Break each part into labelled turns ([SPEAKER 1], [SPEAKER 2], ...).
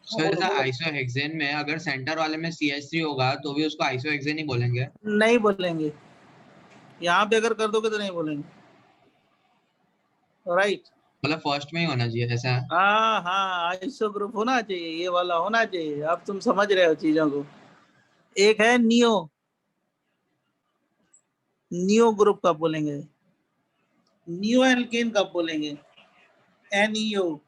[SPEAKER 1] सो जैसा आइसोहेक्सेन में अगर सेंटर वाले में CH3 होगा तो भी उसको आइसोहेक्सेन ही बोलेंगे?
[SPEAKER 2] नहीं बोलेंगे, यहाँ पे अगर कर दोगे तो नहीं बोलेंगे। राइट।
[SPEAKER 1] मतलब फर्स्ट में ही होना चाहिए ऐसा है?
[SPEAKER 2] हाँ हाँ, आइसो ग्रुप होना चाहिए, ये वाला होना चाहिए। अब तुम समझ रहे हो चीजों को। एक है नियो, नियो ग्रुप कब बोलेंगे, नियो एल्केन कब बोलेंगे, NEO।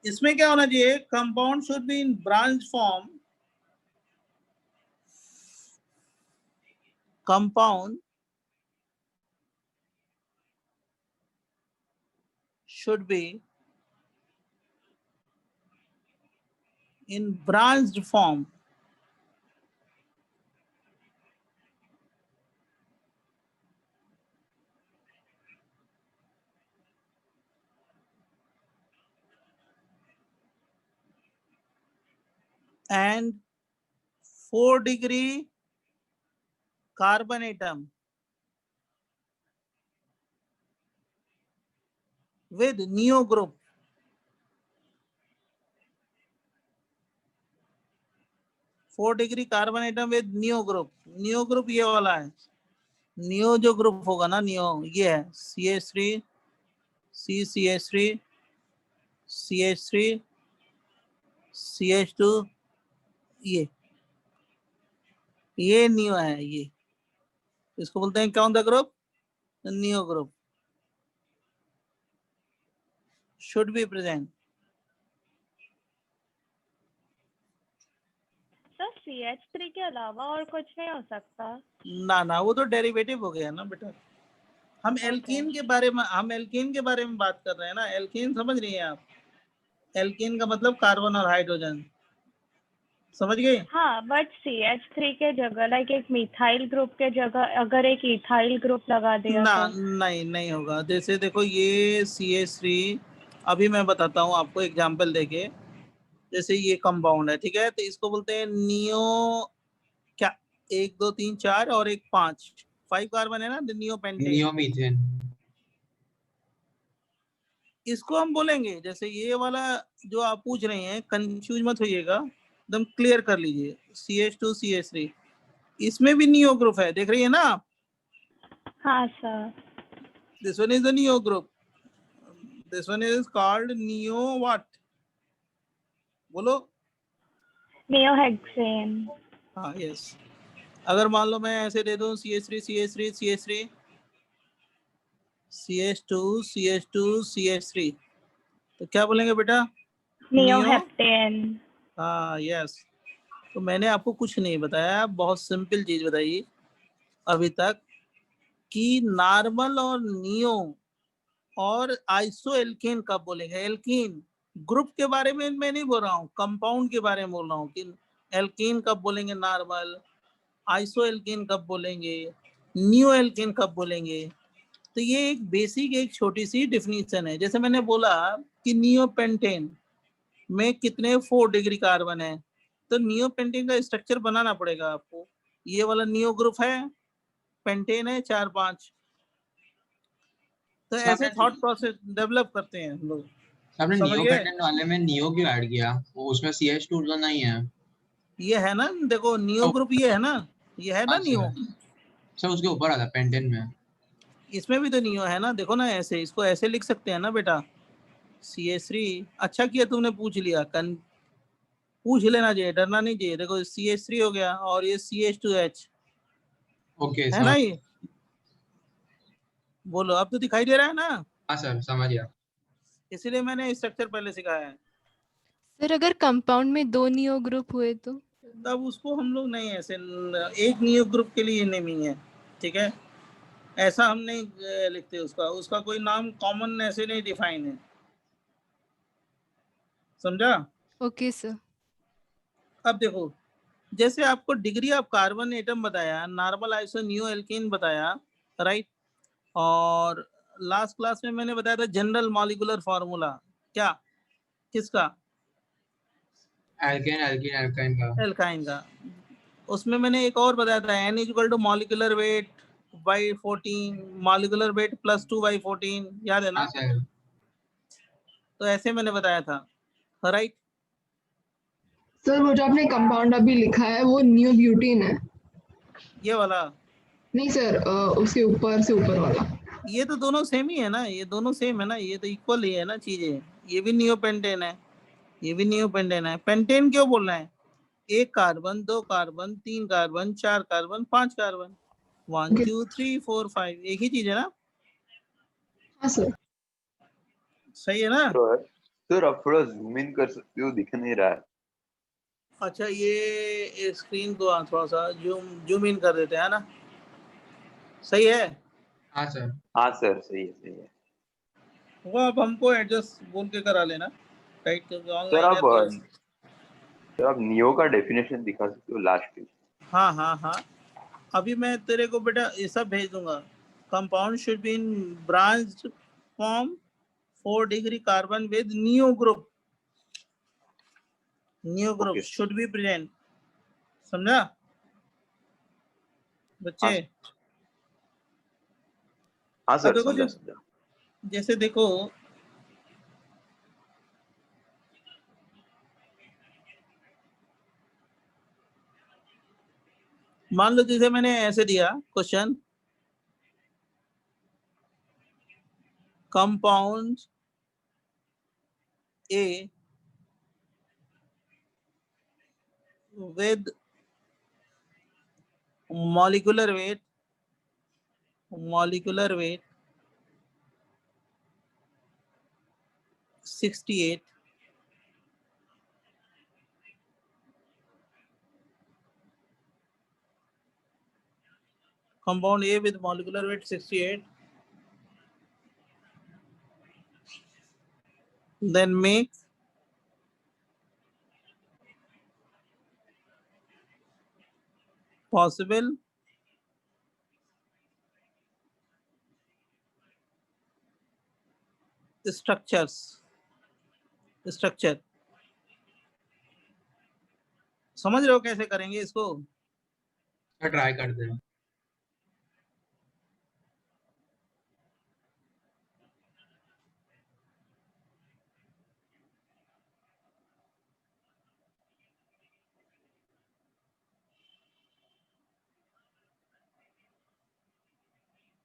[SPEAKER 2] इसमें क्या होना चाहिए, compound should be in branch form, compound should be in branched form, and 4-degree carbon atom with neo group, 4-degree carbon atom with neo group। neo group ये वाला है, नियो जो ग्रुप होगा ना, नियो ये है CH3 CCH3 CH3 CH2, ये neo है, ये इसको बोलते हैं कौन सा group, neo group should be present.
[SPEAKER 3] Sir CH3 के अलावा और कुछ नहीं हो सकता?
[SPEAKER 2] ना ना, वो तो डेरिवेटिव हो गया ना बेटा। हम एल्कीन के बारे में, हम एल्कीन के बारे में बात कर रहे हैं ना। एल्कीन समझ रही हैं आप, एल्कीन का मतलब कार्बन और हाइड्रोजन, समझ गए?
[SPEAKER 3] हाँ, बट CH3 के जगह लाइक एक मिथाइल ग्रुप के जगह अगर एक इथाइल ग्रुप लगा दिया
[SPEAKER 2] ना
[SPEAKER 3] तो?
[SPEAKER 2] नहीं, नहीं होगा। जैसे देखो ये CH3, अभी मैं बताता हूँ आपको एग्जांपल देके। जैसे ये कंपाउंड है, ठीक है, तो इसको बोलते हैं नियो, क्या 1 2 3 4 और एक 5 कार्बन है ना, नियो पेंटेन।
[SPEAKER 1] नियोमीथेन।
[SPEAKER 2] इसको हम बोलेंगे, जैसे ये वाला जो आप पूछ रहे हैं, कंफ्यूज मत होइएगा, एकदम क्लियर कर लीजिए। CH2 CH3, इसमें भी नियो ग्रुप है, देख रही है ना आप?
[SPEAKER 3] हाँ sir.
[SPEAKER 2] This one is the neo group, this one is called neo what, बोलो।
[SPEAKER 3] नियोहेक्सेन।
[SPEAKER 2] हाँ यस। अगर मान लो मैं ऐसे दे दूं CH3 CH3 CH3 CH2 CH2 CH3, तो क्या बोलेंगे बेटा, नियो।
[SPEAKER 3] नियोहेप्टेन।
[SPEAKER 2] हाँ यस। तो मैंने आपको कुछ नहीं बताया, बहुत सिंपल चीज बताई अभी तक, कि नॉर्मल और नियो और आइसो एल्केन कब बोलेंगे। एल्कीन ग्रुप के बारे में मैं नहीं बोल रहा हूँ, कंपाउंड के बारे में बोल रहा हूँ कि एल्कीन कब बोलेंगे, नॉर्मल आइसो एल्केन कब बोलेंगे, नियो एल्केन कब बोलेंगे। तो ये एक बेसिक, एक छोटी सी डिफिनीशन है। जैसे मैंने बोला कि नियो पेंटेन में कितने 4 डिग्री कार्बन है, तो नियो पेंटेन का स्ट्रक्चर बनाना पड़ेगा आपको। ये वाला नियो ग्रुप है, पेंटेन है 4 5, तो ऐसे थॉट प्रोसेस डेवलप करते हैं हम लोग,
[SPEAKER 1] आपने
[SPEAKER 2] समझ गए?
[SPEAKER 1] नियोपेंडेंट वाले में नियो क्यों ऐड किया? वो उसमें CH2 तो नहीं है?
[SPEAKER 2] ये है ना, देखो नियो ग्रुप ये है ना, ये है ना
[SPEAKER 1] अच्छा
[SPEAKER 2] नियो,
[SPEAKER 1] सर, उसके ऊपर आता पेंटेन में।
[SPEAKER 2] इसमें भी तो नियो है ना, देखो ना, ऐसे इसको ऐसे लिख सकते हैं ना बेटा, CH3। अच्छा किया तुमने पूछ लिया, पूछ लेना चाहिए, डरना नहीं चाहिए। देखो CH3 हो गया और ये CH2H
[SPEAKER 1] ओके
[SPEAKER 2] है ना,
[SPEAKER 1] सर।
[SPEAKER 2] ये बोलो, अब तो दिखाई दे रहा है ना?
[SPEAKER 1] हाँ सर, समझ गया।
[SPEAKER 2] इसीलिए मैंने स्ट्रक्चर पहले सिखाया है।
[SPEAKER 4] सर अगर कंपाउंड में 2 नियो ग्रुप हुए तो?
[SPEAKER 2] तब उसको हम लोग नहीं ऐसे, एक नियो ग्रुप के लिए नेमिंग है, ठीक है, ऐसा हम नहीं लिखते उसका, उसका कोई नाम कॉमन ऐसे नहीं डिफाइन है, समझा?
[SPEAKER 4] Okay sir.
[SPEAKER 2] अब देखो, जैसे आपको डिग्री ऑफ कार्बन एटम बताया, नॉर्मल आइसो नियो एल्कीन बताया, राइट, और लास्ट क्लास में मैंने बताया था जनरल मॉलिक्यूलर फार्मूला, क्या, किसका,
[SPEAKER 1] एल्केन एल्कीन एल्काइन का।
[SPEAKER 2] एल्काइन का। उसमें मैंने एक और बताया था, N equal to molecular weight by 14, molecular weight +2 by 14, याद है
[SPEAKER 1] हाँ
[SPEAKER 2] ना?
[SPEAKER 1] सर।
[SPEAKER 2] तो ऐसे मैंने बताया था, राइट।
[SPEAKER 5] सर वो जो आपने कंपाउंड अभी लिखा है वो नियोब्यूटेन है।
[SPEAKER 2] ये वाला?
[SPEAKER 5] नहीं सर, उसके ऊपर से ऊपर वाला।
[SPEAKER 2] ये तो दोनों सेम ही है ना, ये दोनों सेम है ना, ये तो इक्वल ही है ना चीजें। ये भी नियोपेंटेन है, ये भी नियोपेंटेन है। पेंटेन क्यों बोलना है? 1 carbon, 2 carbon, 3 carbon, 4 carbon, 5 carbon, 1 2 3 4 5, एक ही चीज है ना।
[SPEAKER 5] हाँ सर।
[SPEAKER 2] सही है ना?
[SPEAKER 6] सर आप थोड़ा जूम इन कर सकते हो, दिख नहीं रहा है।
[SPEAKER 2] अच्छा, ये स्क्रीन को थोड़ा सा जूम इन कर देते हैं ना। सही है?
[SPEAKER 1] हाँ सर।
[SPEAKER 6] हाँ सर, सही है सही है।
[SPEAKER 2] वो अब हमको एडजस्ट बोल के करा लेना, राइट? क्योंकि
[SPEAKER 6] सर
[SPEAKER 2] ऑनलाइन है तो।
[SPEAKER 6] आप नियो का डेफिनेशन दिखा सकते हो लास्ट पेज।
[SPEAKER 2] हाँ हाँ हाँ, अभी मैं तेरे को बेटा ये सब भेज दूंगा। Compound should be in branched form 4 degree carbon with neo group. Neo group
[SPEAKER 6] Okay.
[SPEAKER 2] Should be present. समझा बच्चे?
[SPEAKER 6] हाँ
[SPEAKER 2] अब
[SPEAKER 6] सर,
[SPEAKER 2] देखो
[SPEAKER 6] समझा समझा।
[SPEAKER 2] जैसे देखो, मान लो जैसे मैंने ऐसे दिया question, compound A with molecular weight 68, compound A with molecular weight 68, then make possible structure। समझ रहे हो कैसे करेंगे इसको?
[SPEAKER 1] ट्राई करते हैं।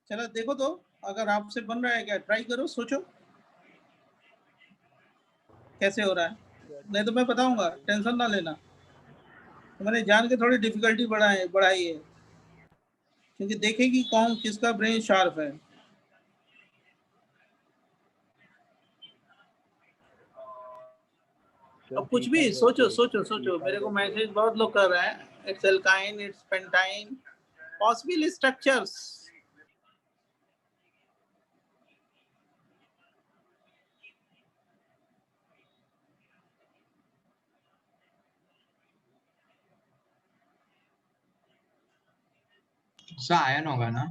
[SPEAKER 2] चलो देखो तो, अगर आपसे बन रहा है क्या, ट्राई करो, सोचो कैसे हो रहा है। नहीं तो मैं बताऊंगा, टेंशन ना लेना। तो मैंने जान के थोड़ी डिफिकल्टी बढ़ाई है, क्योंकि देखेगी कौन किसका ब्रेन शार्प है। अब कुछ भी सोचो सोचो सोचो। मेरे को मैसेज बहुत लोग कर रहे हैं, it's alkyne, it's pentyne, possible structures.
[SPEAKER 1] Sir ion होगा ना?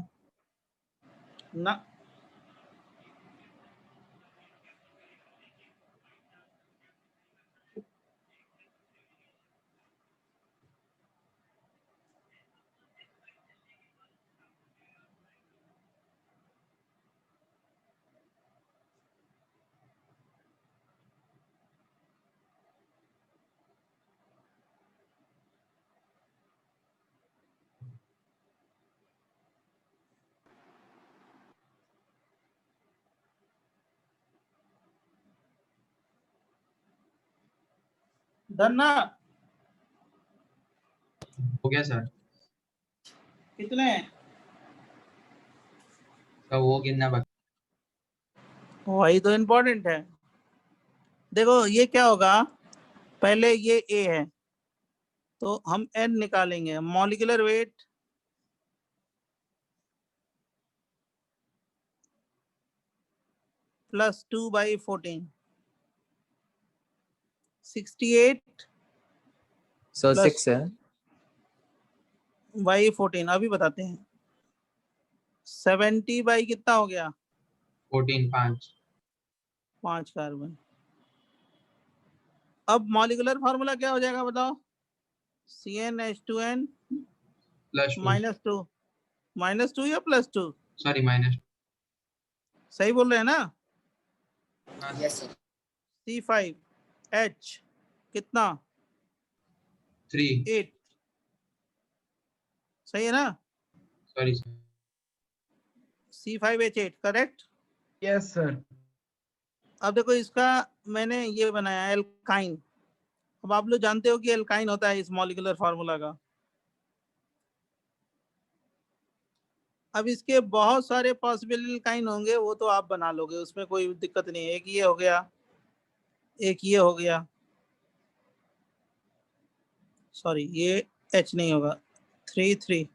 [SPEAKER 2] ना, डन ना?
[SPEAKER 1] हो गया सर।
[SPEAKER 2] कितने हैं?
[SPEAKER 1] तो वो कितना बाकी?
[SPEAKER 2] वही तो इम्पोर्टेंट है। देखो ये क्या होगा, पहले ये ए है तो हम एन निकालेंगे। मॉलिक्यूलर वेट +2/14, 68
[SPEAKER 7] सो
[SPEAKER 2] प्लस
[SPEAKER 7] 6 है।
[SPEAKER 2] /14 अभी बताते हैं। 70 बाई कितना हो गया?
[SPEAKER 1] 14 5।
[SPEAKER 2] 5 कार्बन। अब मॉलिक्यूलर फार्मूला क्या हो जाएगा बताओ? CnH2n
[SPEAKER 1] +2।
[SPEAKER 2] -2 या +2?
[SPEAKER 1] Sorry minus.
[SPEAKER 2] सही बोल रहे हैं ना?
[SPEAKER 1] Yes sir.
[SPEAKER 2] C5H कितना?
[SPEAKER 1] 3
[SPEAKER 2] 8 सही है ना?
[SPEAKER 1] Sorry
[SPEAKER 2] C5H8 correct.
[SPEAKER 8] Yes sir.
[SPEAKER 2] अब देखो इसका मैंने ये बनाया एल्काइन। अब आप लोग जानते हो कि एल्काइन होता है इस मॉलिक्यूलर फार्मूला का। अब इसके बहुत सारे पॉसिबल एल्काइन होंगे, वो तो आप बना लोगे, उसमें कोई दिक्कत नहीं है। एक ये हो गया, एक ये हो गया, सॉरी ये H नहीं होगा, 3 3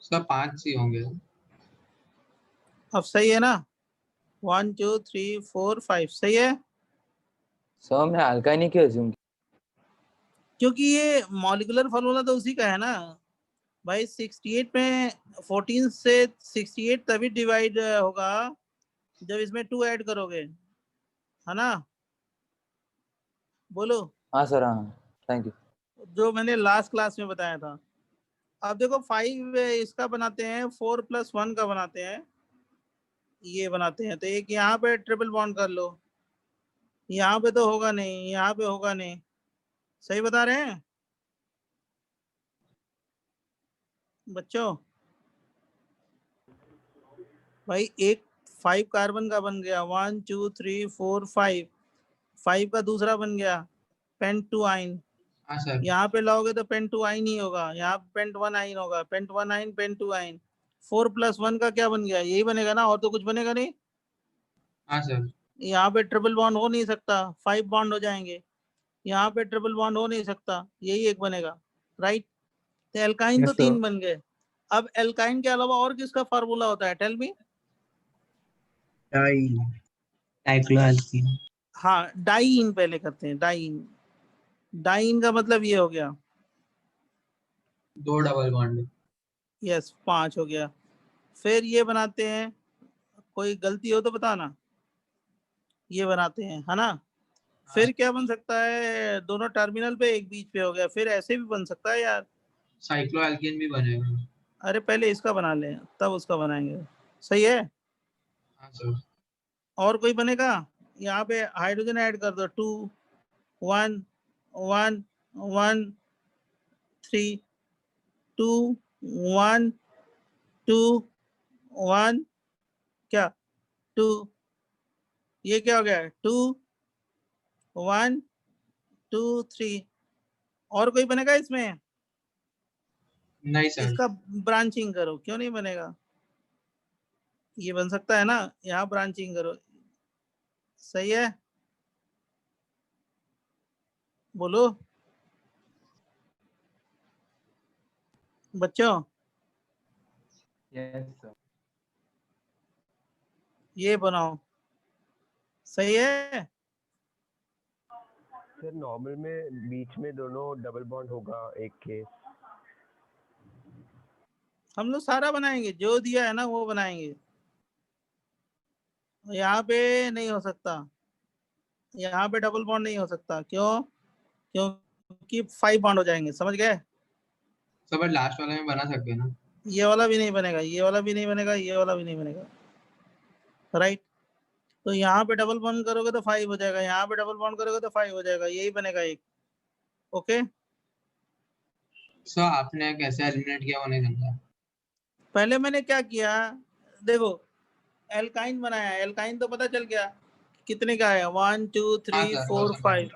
[SPEAKER 1] उसका 5 सी होंगे।
[SPEAKER 2] अब सही है ना? 1 2 3 4 5 सही है,
[SPEAKER 7] सर हमने अल्काइन ही क्यों assume
[SPEAKER 2] क्योंकि ये मॉलिक्यूलर फार्मूला तो उसी का है ना भाई। 68 में 14 से 68 तभी डिवाइड होगा जब इसमें 2 ऐड करोगे, है ना? बोलो।
[SPEAKER 7] हाँ सर, हाँ थैंक यू।
[SPEAKER 2] जो मैंने लास्ट क्लास में बताया था। अब देखो 5 इसका बनाते हैं, 4 + 1 का बनाते हैं, ये बनाते हैं। तो एक यहाँ पे ट्रिपल बॉन्ड कर लो, यहाँ पे तो होगा नहीं, यहाँ पे होगा नहीं। सही बता रहे हैं बच्चों? भाई एक 5 कार्बन का बन गया, 1 2 3 4 5, 5 का दूसरा बन गया पेंटुआइन।
[SPEAKER 1] हाँ सर।
[SPEAKER 2] यहाँ पे लाओगे तो पेंटुआइन ही होगा, यहाँ पेंट 1 आइन होगा, पेंट 1 आइन पेंटुआइन। 4 + 1 का क्या बन गया? यही बनेगा ना, और तो कुछ बनेगा नहीं।
[SPEAKER 1] हाँ सर।
[SPEAKER 2] यहाँ पे ट्रिपल बॉन्ड हो नहीं सकता, 5 बॉन्ड हो जाएंगे। यहाँ पे ट्रिपल बॉन्ड हो नहीं सकता, यही एक बनेगा, राइट? तो एल्काइन तो
[SPEAKER 7] Yes, sir.
[SPEAKER 2] 3 बन गए। अब एल्काइन के अलावा और किसका फार्मूला होता है? Tell me.
[SPEAKER 8] Diene, cycloalkene.
[SPEAKER 2] हाँ डाइइन पहले करते हैं, डाइइन। डाइइन का मतलब ये हो गया,
[SPEAKER 1] 2 डबल बॉन्ड।
[SPEAKER 2] यस 5 हो गया। फिर ये बनाते हैं, कोई गलती हो तो बताना, ये बनाते हैं, है ना? फिर क्या बन सकता है? दोनों टर्मिनल पे एक बीच पे हो गया। फिर ऐसे भी बन सकता है यार।
[SPEAKER 1] साइक्लोएल्केन भी बनेगा।
[SPEAKER 2] अरे पहले इसका बना लें तब उसका बनाएंगे, सही है?
[SPEAKER 1] हाँ सर।
[SPEAKER 2] और कोई बनेगा? यहाँ पे हाइड्रोजन ऐड कर दो, 2 1 1 1 3 2 1 2 1 क्या 2, ये क्या हो गया? 2 1 2 3। और कोई बनेगा इसमें?
[SPEAKER 1] नहीं सर।
[SPEAKER 2] इसका ब्रांचिंग करो, क्यों नहीं बनेगा? ये बन सकता है ना, यहाँ ब्रांचिंग करो, सही है? बोलो बच्चों।
[SPEAKER 6] Yes sir.
[SPEAKER 2] ये बनाओ, सही है?
[SPEAKER 9] सर नॉर्मल में बीच में दोनों डबल बॉन्ड होगा एक केस।
[SPEAKER 2] हम लोग सारा बनाएंगे, जो दिया है ना वो बनाएंगे। यहाँ पे नहीं हो सकता, यहाँ पे डबल बॉन्ड नहीं हो सकता। क्यों? क्योंकि 5 बॉन्ड हो जाएंगे, समझ गए?
[SPEAKER 1] सब लास्ट वाले में बना सकते हैं ना।
[SPEAKER 2] ये वाला भी नहीं बनेगा, ये वाला भी नहीं बनेगा, ये वाला भी नहीं बनेगा, राइट? तो यहाँ पे डबल बॉन्ड करोगे तो 5 हो जाएगा, यहाँ पे डबल बॉन्ड करोगे तो 5 हो जाएगा, यही बनेगा एक। ओके,
[SPEAKER 1] सर आपने कैसे एलिमिनेट किया वो नहीं समझा।
[SPEAKER 2] पहले मैंने क्या किया, देखो एल्काइन बनाया, एल्काइन तो पता चल गया कितने का है, 1 2
[SPEAKER 1] हाँ
[SPEAKER 2] 3
[SPEAKER 1] सर,
[SPEAKER 2] 4
[SPEAKER 1] वो
[SPEAKER 2] 5।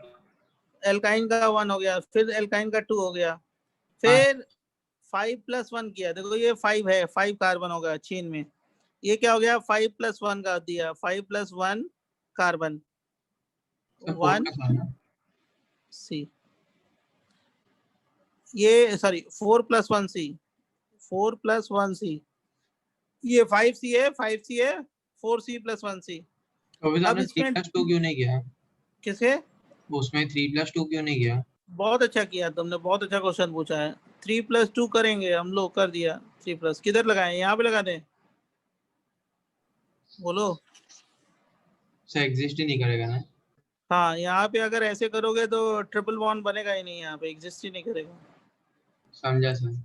[SPEAKER 2] एल्काइन का 1 हो गया, फिर एल्काइन का 2 हो गया,
[SPEAKER 1] हाँ।
[SPEAKER 2] फिर 5 + 1 किया। देखो ये 5 है, 5 कार्बन हो गया चेन में। ये क्या हो गया? 5 + 1 का दिया, 5 + 1 कार्बन,
[SPEAKER 1] सर
[SPEAKER 2] 1
[SPEAKER 1] 4 + 1 ना।
[SPEAKER 2] सी। ये सॉरी 4 + 1 सी, 4 + 1 सी। ये 5C है, 5C है, 4C + 1C।
[SPEAKER 1] तो फिर
[SPEAKER 2] अब
[SPEAKER 1] आपने 3
[SPEAKER 2] इसमें
[SPEAKER 1] + 2 क्यों नहीं किया?
[SPEAKER 2] किसे?
[SPEAKER 1] उसमें 3 + 2 क्यों नहीं किया?
[SPEAKER 2] बहुत अच्छा किया तुमने, बहुत अच्छा क्वेश्चन पूछा है। 3 + 2 करेंगे हम लोग, कर दिया 3+। किधर लगाएं? यहाँ पे लगा दें, बोलो।
[SPEAKER 1] सर एग्जिस्ट ही नहीं करेगा ना।
[SPEAKER 2] हाँ यहाँ पे अगर ऐसे करोगे तो ट्रिपल बॉन्ड बनेगा ही नहीं, यहाँ पे एग्जिस्ट ही नहीं करेगा।
[SPEAKER 1] समझा सर।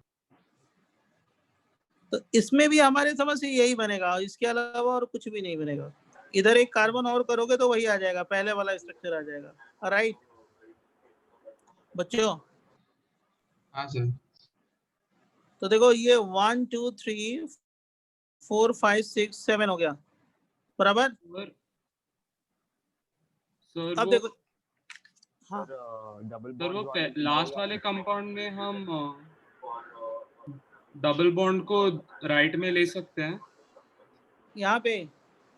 [SPEAKER 2] तो इसमें भी हमारे समझ से यही बनेगा, इसके अलावा और कुछ भी नहीं बनेगा। इधर एक कार्बन और करोगे तो वही आ जाएगा, पहले वाला स्ट्रक्चर आ जाएगा, राइट? बच्चों
[SPEAKER 1] हाँ सर।
[SPEAKER 2] तो देखो ये 1 2 3 4 5 6 7 हो गया बराबर।
[SPEAKER 10] सर
[SPEAKER 2] अब
[SPEAKER 10] वो
[SPEAKER 2] देखो हाँ
[SPEAKER 9] डबल
[SPEAKER 10] सर वो
[SPEAKER 9] बॉन्ड
[SPEAKER 10] लास्ट वाले कंपाउंड में हम डबल बॉन्ड को राइट में ले सकते हैं।
[SPEAKER 2] यहाँ पे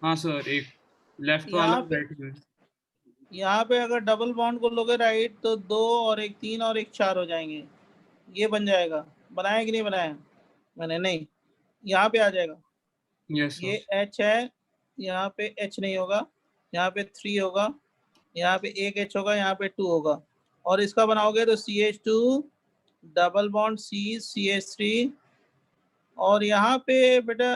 [SPEAKER 10] हाँ सर, एक लेफ्ट वाला
[SPEAKER 2] यहाँ पे
[SPEAKER 10] राइट में।
[SPEAKER 2] यहाँ पे अगर डबल बॉन्ड को लोगे राइट तो 2 और एक 3 और एक 4 हो जाएंगे। ये बन जाएगा। बनाया कि नहीं बनाया मैंने? नहीं, यहाँ पे आ जाएगा।
[SPEAKER 10] यस
[SPEAKER 2] ये
[SPEAKER 10] सर।
[SPEAKER 2] H है, यहाँ पे H नहीं होगा, यहाँ पे 3 होगा, यहाँ पे एक H होगा, यहाँ पे 2 होगा। और इसका बनाओगे तो CH2 double bond C CH3 और यहाँ पे बेटा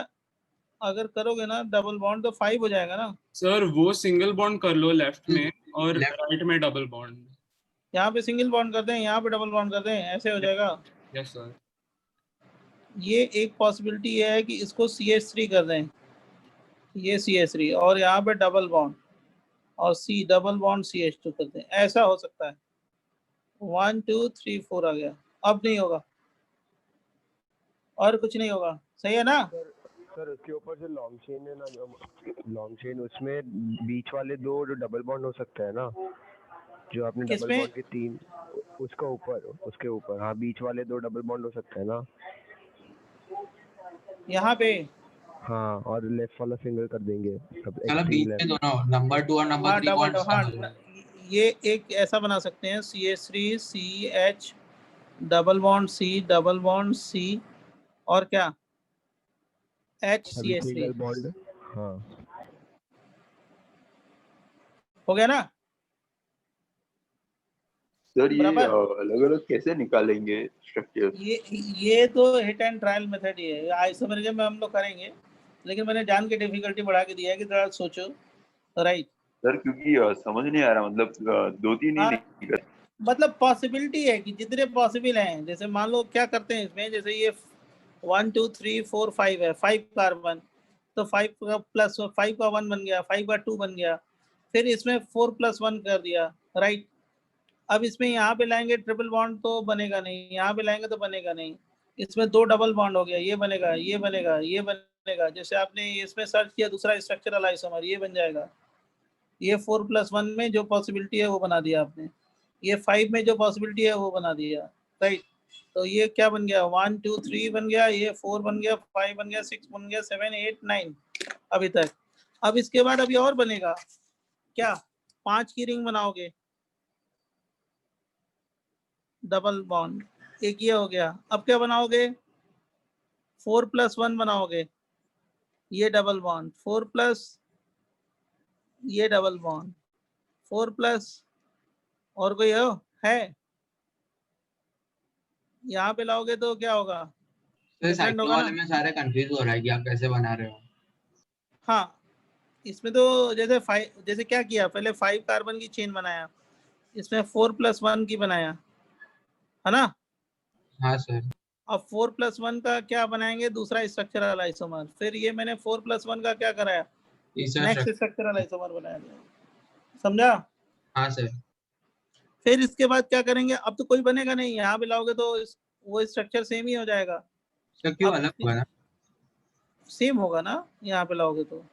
[SPEAKER 2] अगर करोगे ना डबल बॉन्ड तो 5 हो जाएगा ना।
[SPEAKER 10] सर वो सिंगल बॉन्ड कर लो लेफ्ट में और
[SPEAKER 1] Left.
[SPEAKER 10] राइट में डबल बॉन्ड।
[SPEAKER 2] यहाँ पे सिंगल बॉन्ड करते हैं, यहाँ पे डबल बॉन्ड करते हैं, ऐसे हो जाएगा।
[SPEAKER 10] Yes sir.
[SPEAKER 2] ये एक पॉसिबिलिटी है कि इसको CH3 कर दें, ये CH3 और यहाँ पे डबल बॉन्ड और C डबल बॉन्ड CH2 कर दें, ऐसा हो सकता है। 1 2 3 4 आ गया। अब नहीं होगा और कुछ नहीं होगा, सही है ना?
[SPEAKER 9] सर उसके ऊपर जो लॉन्ग चेन है ना, जो लॉन्ग चेन, उसमें बीच वाले दो जो डबल बॉन्ड हो सकता है ना, जो आपने डबल
[SPEAKER 2] किसमें?
[SPEAKER 9] बॉन्ड के 3 उसका ऊपर, उसके ऊपर, हाँ बीच वाले 2 डबल बॉन्ड हो सकता है ना
[SPEAKER 2] यहाँ पे।
[SPEAKER 9] हाँ, और लेफ्ट वाला सिंगल कर देंगे सब
[SPEAKER 1] चलो बीच में दोनों नंबर 2 और नंबर
[SPEAKER 2] हाँ
[SPEAKER 1] 3
[SPEAKER 2] डबल
[SPEAKER 1] बॉन्ड्स
[SPEAKER 2] हाँ
[SPEAKER 1] बना लो।
[SPEAKER 2] ये एक ऐसा बना सकते हैं CH3 CH double bond C double bond C और क्या
[SPEAKER 9] अभी
[SPEAKER 2] HCH3
[SPEAKER 9] सिंगल बॉन्ड। हाँ
[SPEAKER 2] हो गया ना
[SPEAKER 6] सर ये
[SPEAKER 2] बराबर।
[SPEAKER 6] अलग अलग कैसे निकालेंगे स्ट्रक्चर?
[SPEAKER 2] ये तो हिट एंड ट्रायल मेथड ही है, आइसोमेरिज्म में हम लोग करेंगे, लेकिन मैंने जान के डिफिकल्टी बढ़ा के दिया है कि थोड़ा सोचो। राइट
[SPEAKER 6] सर क्योंकि समझ नहीं आ रहा, मतलब 2-3 ही
[SPEAKER 2] हाँ,
[SPEAKER 6] निकल।
[SPEAKER 2] मतलब पॉसिबिलिटी है कि जितने पॉसिबल हैं, जैसे मान लो क्या करते हैं इसमें, जैसे ये 1 2 3 4 5 है, 5 कार्बन, तो 5 का प्लस 5 का 1 बन गया, 5 का 2 बन गया, फिर इसमें 4 + 1 कर दिया। राइट, अब इसमें यहाँ पे लाएंगे ट्रिपल बॉन्ड तो बनेगा नहीं, यहाँ पे लाएंगे तो बनेगा नहीं, इसमें 2 डबल बॉन्ड हो गया, ये बनेगा, ये बनेगा, ये बनेगा। जैसे आपने इसमें सर्च किया दूसरा स्ट्रक्चरल आइसोमर, ये बन जाएगा। ये 4 + 1 में जो पॉसिबिलिटी है वो बना दिया आपने, ये 5 में जो पॉसिबिलिटी है वो बना दिया। राइट, तो ये क्या बन गया, 1 2 3 बन गया, ये 4 बन गया, 5 बन गया, 6 बन गया, 7 8 9 अभी तक। अब इसके बाद अभी और बनेगा क्या, 5 की रिंग बनाओगे डबल बॉन्ड, एक ये हो गया। अब क्या बनाओगे, 4 + 1 बनाओगे, ये डबल बॉन्ड, 4 प्लस ये डबल बॉन्ड, 4 प्लस और कोई है यहाँ पे लाओगे तो क्या होगा,
[SPEAKER 1] तो
[SPEAKER 2] डिफरेंट
[SPEAKER 1] साइक्लो
[SPEAKER 2] होगा
[SPEAKER 1] वाले
[SPEAKER 2] ना।
[SPEAKER 1] में सारे कंफ्यूज हो रहा है कि आप कैसे बना रहे हो।
[SPEAKER 2] हाँ, इसमें तो जैसे 5, जैसे क्या किया, पहले 5 कार्बन की चेन बनाया, इसमें 4 + 1 की बनाया, है ना।
[SPEAKER 1] हाँ सर।
[SPEAKER 2] अब 4 + 1 का क्या बनाएंगे, दूसरा स्ट्रक्चरल आइसोमर। फिर ये मैंने 4 + 1 का क्या कराया,
[SPEAKER 1] तीसरा
[SPEAKER 2] नेक्स्ट स्ट्रक्चरल आइसोमर बनाया, समझा।
[SPEAKER 1] हाँ सर।
[SPEAKER 2] फिर इसके बाद क्या करेंगे, अब तो कोई बनेगा नहीं, यहाँ पे लाओगे तो वो स्ट्रक्चर सेम ही हो जाएगा।
[SPEAKER 1] तो क्यों
[SPEAKER 2] अब
[SPEAKER 1] अलग हुआ ना?
[SPEAKER 2] सेम होगा ना, यहाँ पे लाओगे तो,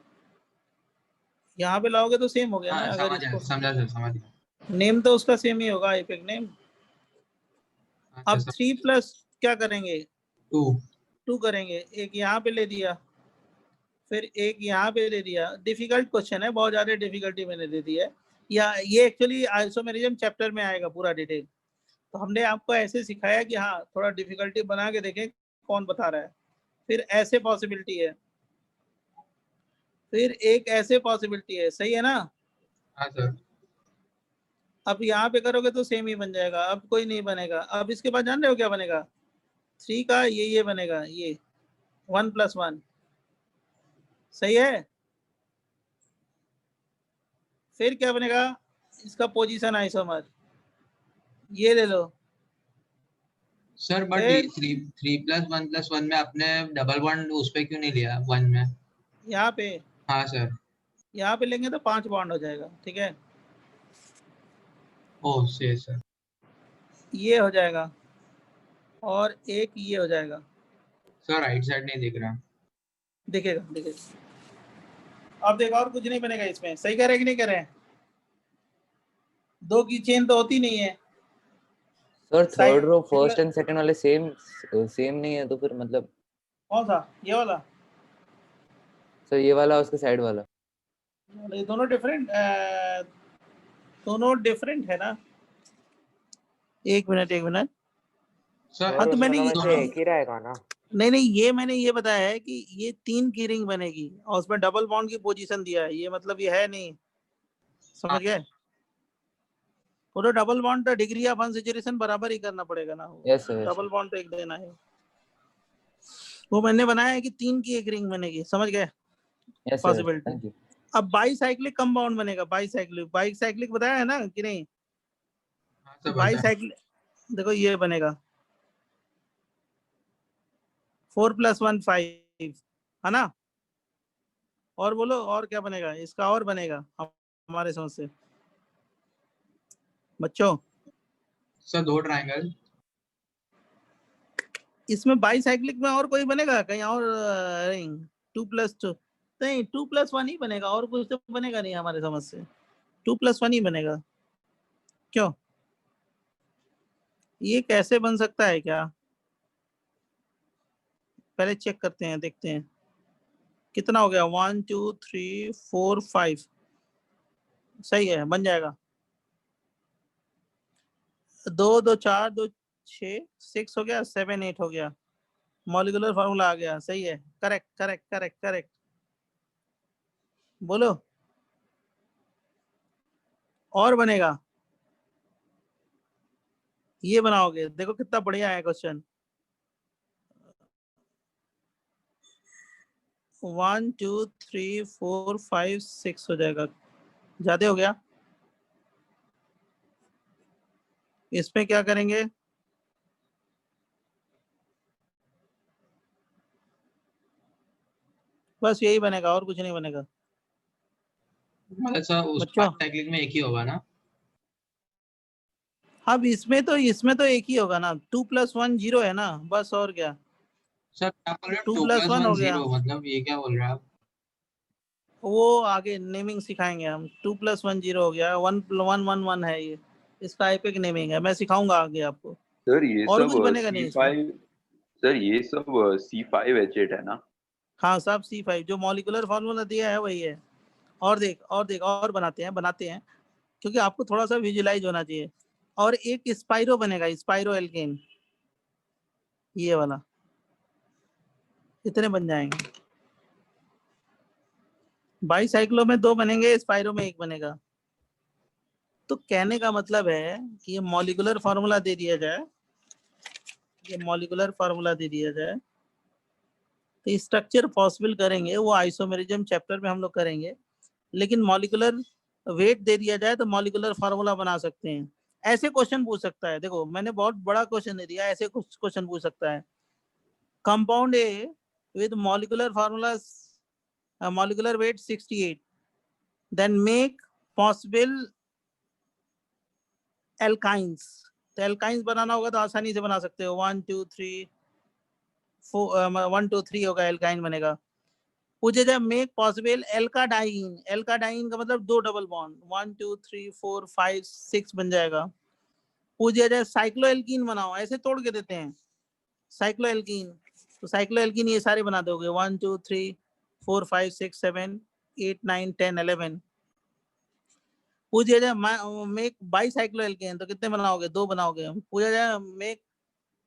[SPEAKER 2] यहाँ पे लाओगे तो सेम हो गया ना।
[SPEAKER 1] हाँ
[SPEAKER 2] अगर
[SPEAKER 1] समझ आया,
[SPEAKER 2] इसको
[SPEAKER 1] समझा सर, समझ गया।
[SPEAKER 2] नेम तो उसका सेम ही होगा, एपिक नेम।
[SPEAKER 1] अच्छा,
[SPEAKER 2] अब 3 प्लस क्या करेंगे,
[SPEAKER 1] 2
[SPEAKER 2] 2 करेंगे, एक यहाँ पे ले दिया, फिर एक यहाँ पे ले दिया। डिफिकल्ट क्वेश्चन है, बहुत ज्यादा डिफिकल्टी मैंने दे दी है, या ये एक्चुअली आइसोमेरिज्म चैप्टर में आएगा पूरा डिटेल। तो हमने आपको ऐसे सिखाया कि हाँ थोड़ा डिफिकल्टी बना के देखें कौन बता रहा है। फिर ऐसे पॉसिबिलिटी है, फिर एक ऐसे पॉसिबिलिटी है, सही है ना।
[SPEAKER 1] हाँ सर।
[SPEAKER 2] अब यहाँ पे करोगे तो सेम ही बन जाएगा, अब कोई नहीं बनेगा। अब इसके बाद जान रहे हो क्या बनेगा, 3 का ये बनेगा, ये 1 + 1, सही है। फिर क्या बनेगा, इसका पोजीशन आइसोमर, ये ले लो।
[SPEAKER 1] सर बट
[SPEAKER 2] फिर
[SPEAKER 1] 3 + 1 + 1 में आपने डबल बॉन्ड उस पे क्यों नहीं लिया 1 में?
[SPEAKER 2] यहाँ पे,
[SPEAKER 1] हाँ सर।
[SPEAKER 2] यहाँ पे लेंगे तो 5 बॉन्ड हो जाएगा, ठीक है।
[SPEAKER 1] ओह सही सर।
[SPEAKER 2] ये हो जाएगा और एक ये हो जाएगा।
[SPEAKER 1] सर राइट साइड नहीं दिख रहा।
[SPEAKER 2] दिखेगा दिखेगा। अब देखो और कुछ नहीं बनेगा इसमें। सही कह रहे हैं कि नहीं कह रहे हैं? दो की चेन तो होती नहीं है।
[SPEAKER 7] Sir third row
[SPEAKER 2] Side-
[SPEAKER 7] first and second वाले सेम नहीं है तो फिर मतलब
[SPEAKER 2] कौन सा? ये वाला?
[SPEAKER 7] सर ये वाला उसके साइड वाला।
[SPEAKER 2] ये दोनों डिफरेंट है ना। एक मिनट।
[SPEAKER 1] सर
[SPEAKER 2] हाँ, तो मैंने
[SPEAKER 9] उसमें
[SPEAKER 2] ये
[SPEAKER 9] एक ही रहेगा ना।
[SPEAKER 2] नहीं ये मैंने ये बताया है कि ये 3 की रिंग बनेगी और उसमें डबल बॉन्ड की पोजीशन दिया है। ये मतलब ये है नहीं, समझ गए? वो तो डबल बॉन्ड तो डिग्री ऑफ अनसैचुरेशन बराबर ही करना पड़ेगा ना।
[SPEAKER 7] यस सर
[SPEAKER 2] डबल बॉन्ड तो एक देना है। वो मैंने बनाया है कि 3 की एक रिंग बनेगी, समझ गए?
[SPEAKER 7] Yes sir
[SPEAKER 2] possibility.
[SPEAKER 7] Thank you.
[SPEAKER 2] अब बाईसाइक्लिक कंपाउंड बनेगा। बाईसाइक्लिक बताया है ना कि नहीं?
[SPEAKER 1] हाँ सर बताएं।
[SPEAKER 2] बाईसाइक्लिक देखो ये बनेगा 4 + 1 5 है ना। और बोलो और क्या बनेगा इसका? और बनेगा हमारे समझ से बच्चों।
[SPEAKER 1] Sir 2 triangle.
[SPEAKER 2] इसमें बाईसाइक्लिक में और कोई बनेगा कहीं और? रिंग 2 + 2 नहीं, 2 + 1 ही बनेगा और कुछ तो बनेगा नहीं हमारे समझ से। 2 + 1 ही बनेगा। क्यों? ये कैसे बन सकता है क्या? पहले चेक करते हैं, देखते हैं कितना हो गया। 1 2 3 4 5 सही है, बन जाएगा। 2 2 4 2 6 6 हो गया, 7 8 हो गया। मॉलिक्यूलर फार्मूला आ गया। सही है, करेक्ट। बोलो और बनेगा। ये बनाओगे, देखो कितना बढ़िया है क्वेश्चन। 1 2 3 4 5 6 हो जाएगा। ज्यादा हो गया। इसमें क्या करेंगे? बस यही बनेगा और कुछ नहीं बनेगा
[SPEAKER 1] मतलब सर उस
[SPEAKER 2] बच्चों।
[SPEAKER 1] बाईसाइक्लिक में एक ही होगा ना।
[SPEAKER 2] अब इसमें तो एक ही होगा ना। 2 + 1 0 है ना, बस। और क्या?
[SPEAKER 1] सर क्या बोल रहे हो?
[SPEAKER 2] 2
[SPEAKER 1] 2
[SPEAKER 2] +
[SPEAKER 1] +
[SPEAKER 2] 1
[SPEAKER 1] 1
[SPEAKER 2] हो गया।
[SPEAKER 1] 0 मतलब ये क्या बोल रहे हैं आप?
[SPEAKER 2] वो आगे नेमिंग सिखाएंगे हम। 2 + 1 0 हो गया। 1 1 1 1 है ये। इसका आईपिक नेमिंग है, मैं सिखाऊंगा आगे आपको।
[SPEAKER 6] सर ये
[SPEAKER 2] और
[SPEAKER 6] सब
[SPEAKER 2] कुछ बनेगा नहीं इसमें।
[SPEAKER 6] C5 सर ये सब C5H8 है ना।
[SPEAKER 2] हाँ, सब C5 जो मॉलिक्यूलर फार्मूला दिया है वही है। और देख और बनाते हैं क्योंकि आपको थोड़ा सा विजुलाइज होना चाहिए। और एक स्पाइरो बनेगा, स्पाइरो एल्केन, ये वाला। इतने बन जाएंगे। बाईसाइक्लो में 2 बनेंगे, स्पाइरो में 1 बनेगा। तो कहने का मतलब है कि ये मॉलिक्यूलर फार्मूला दे दिया जाए, तो स्ट्रक्चर पॉसिबल करेंगे वो आइसोमेरिज्म चैप्टर में हम लोग करेंगे। लेकिन मॉलिक्यूलर वेट दे दिया जाए तो मॉलिक्यूलर फार्मूला बना सकते हैं। ऐसे क्वेश्चन पूछ सकता है। देखो मैंने बहुत बड़ा क्वेश्चन दे दिया, ऐसे कुछ क्वेश्चन पूछ सकता है। Compound A with molecular formulas molecular weight 68, then make possible alkynes। तो alkynes बनाना होगा तो आसानी से बना सकते हो। 1 2 3 4 1 2 3 होगा, alkyne बनेगा। पूछे जाए मेक पॉसिबल एल्काडाइन। एल्काडाइन का मतलब 2 डबल बॉन्ड। 1 2 3 4 5 6 बन जाएगा। पूछे जाए साइक्लोएल्कीन बनाओ, ऐसे तोड़ के देते हैं साइक्लोएल्कीन। तो साइक्लोएल्कीन ये सारे बना दोगे। 1 2 3 4 5 6 7 8 9 10 11। पूछा जाए मेक बाईसाइक्लोएल्केन तो कितने बनाओगे? 2 बनाओगे। पूछा जाए मेक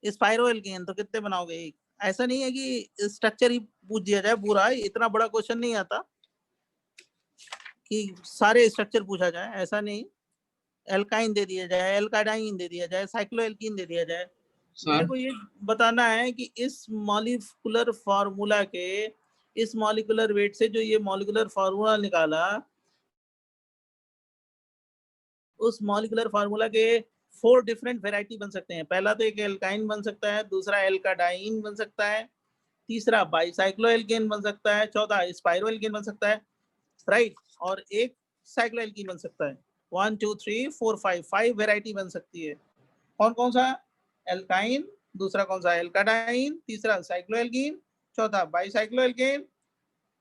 [SPEAKER 2] स्पाइरोएल्केन तो कितने बनाओगे? 1। ऐसा नहीं है कि स्ट्रक्चर ही पूछ दिया जाए पूरा। इतना बड़ा क्वेश्चन नहीं आता कि सारे स्ट्रक्चर पूछा जाए, ऐसा नहीं। एल्काइन दे दिया जाए, एल्काडाइन दे दिया जाए, साइक्लोएल्कीन दे दिया जाए। मेरे को ये बताना है कि इस मॉलिक्यूलर फार्मूला के, इस मॉलिक्यूलर वेट से जो ये मॉलिक्यूलर फार्मूला निकाला, उस मॉलिक्यूलर फार्मूला के 4 डिफरेंट वेराइटी बन सकते हैं। पहला तो एक एल्काइन बन सकता है, दूसरा एल्काडाइन बन सकता है, तीसरा बाईसाइक्लोएल्केन बन सकता है, चौथा स्पाइरोएल्केन बन सकता है, राइट। और एक साइक्लोएल्कीन बन सकता है। 1 2 3 4 5 वेराइटी बन सकती है। कौन कौन सा? एल्काइन, दूसरा कौन सा? एल्काडाइन, तीसरा साइक्लोएल्कीन, चौथा बाईसाइक्लोएल्केन,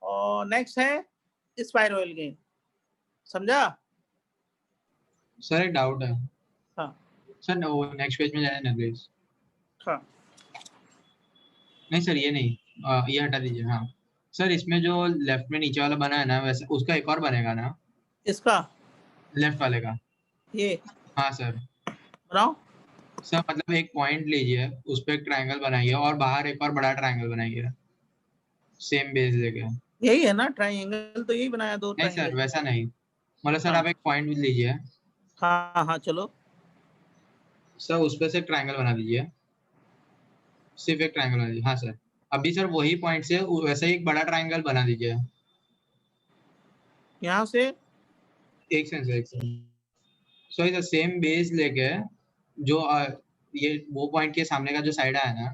[SPEAKER 2] और नेक्स्ट है स्पाइरोएल्केन। समझा?
[SPEAKER 1] सर एक डाउट है।
[SPEAKER 2] हाँ
[SPEAKER 1] सर नेक्स्ट पेज में जाने ना प्लीज।
[SPEAKER 2] हाँ
[SPEAKER 1] नहीं सर ये नहीं, ये हटा दीजिए। हाँ सर, इसमें जो लेफ्ट में नीचे वाला बना है ना, वैसे उसका एक और बनेगा ना,
[SPEAKER 2] इसका
[SPEAKER 1] लेफ्ट वाले का?
[SPEAKER 2] ये
[SPEAKER 1] हाँ सर।
[SPEAKER 2] बनाओ।
[SPEAKER 1] सर मतलब एक पॉइंट लीजिए, उस पर एक ट्रायंगल बनाइए और बाहर एक और बड़ा ट्रायंगल बनाइए, सेम बेस लेके।
[SPEAKER 2] यही है ना ट्राइंगल, तो यही बनाया, दो
[SPEAKER 1] नहीं सर
[SPEAKER 2] ट्राइंगल।
[SPEAKER 1] वैसा नहीं, मतलब सर
[SPEAKER 2] हाँ
[SPEAKER 1] आप एक पॉइंट लीजिए
[SPEAKER 2] हाँ हाँ चलो।
[SPEAKER 1] सर, उस पर से ट्रायंगल बना दीजिए, सिर्फ एक ट्रायंगल बना दीजिए। हाँ सर, अभी सर वही पॉइंट से वैसे ही एक बड़ा ट्रायंगल बना दीजिए।
[SPEAKER 2] यहाँ से
[SPEAKER 1] एक सेकंड, एक second. Sorry sir, same base लेके जो ये वो पॉइंट के सामने का जो साइड है ना,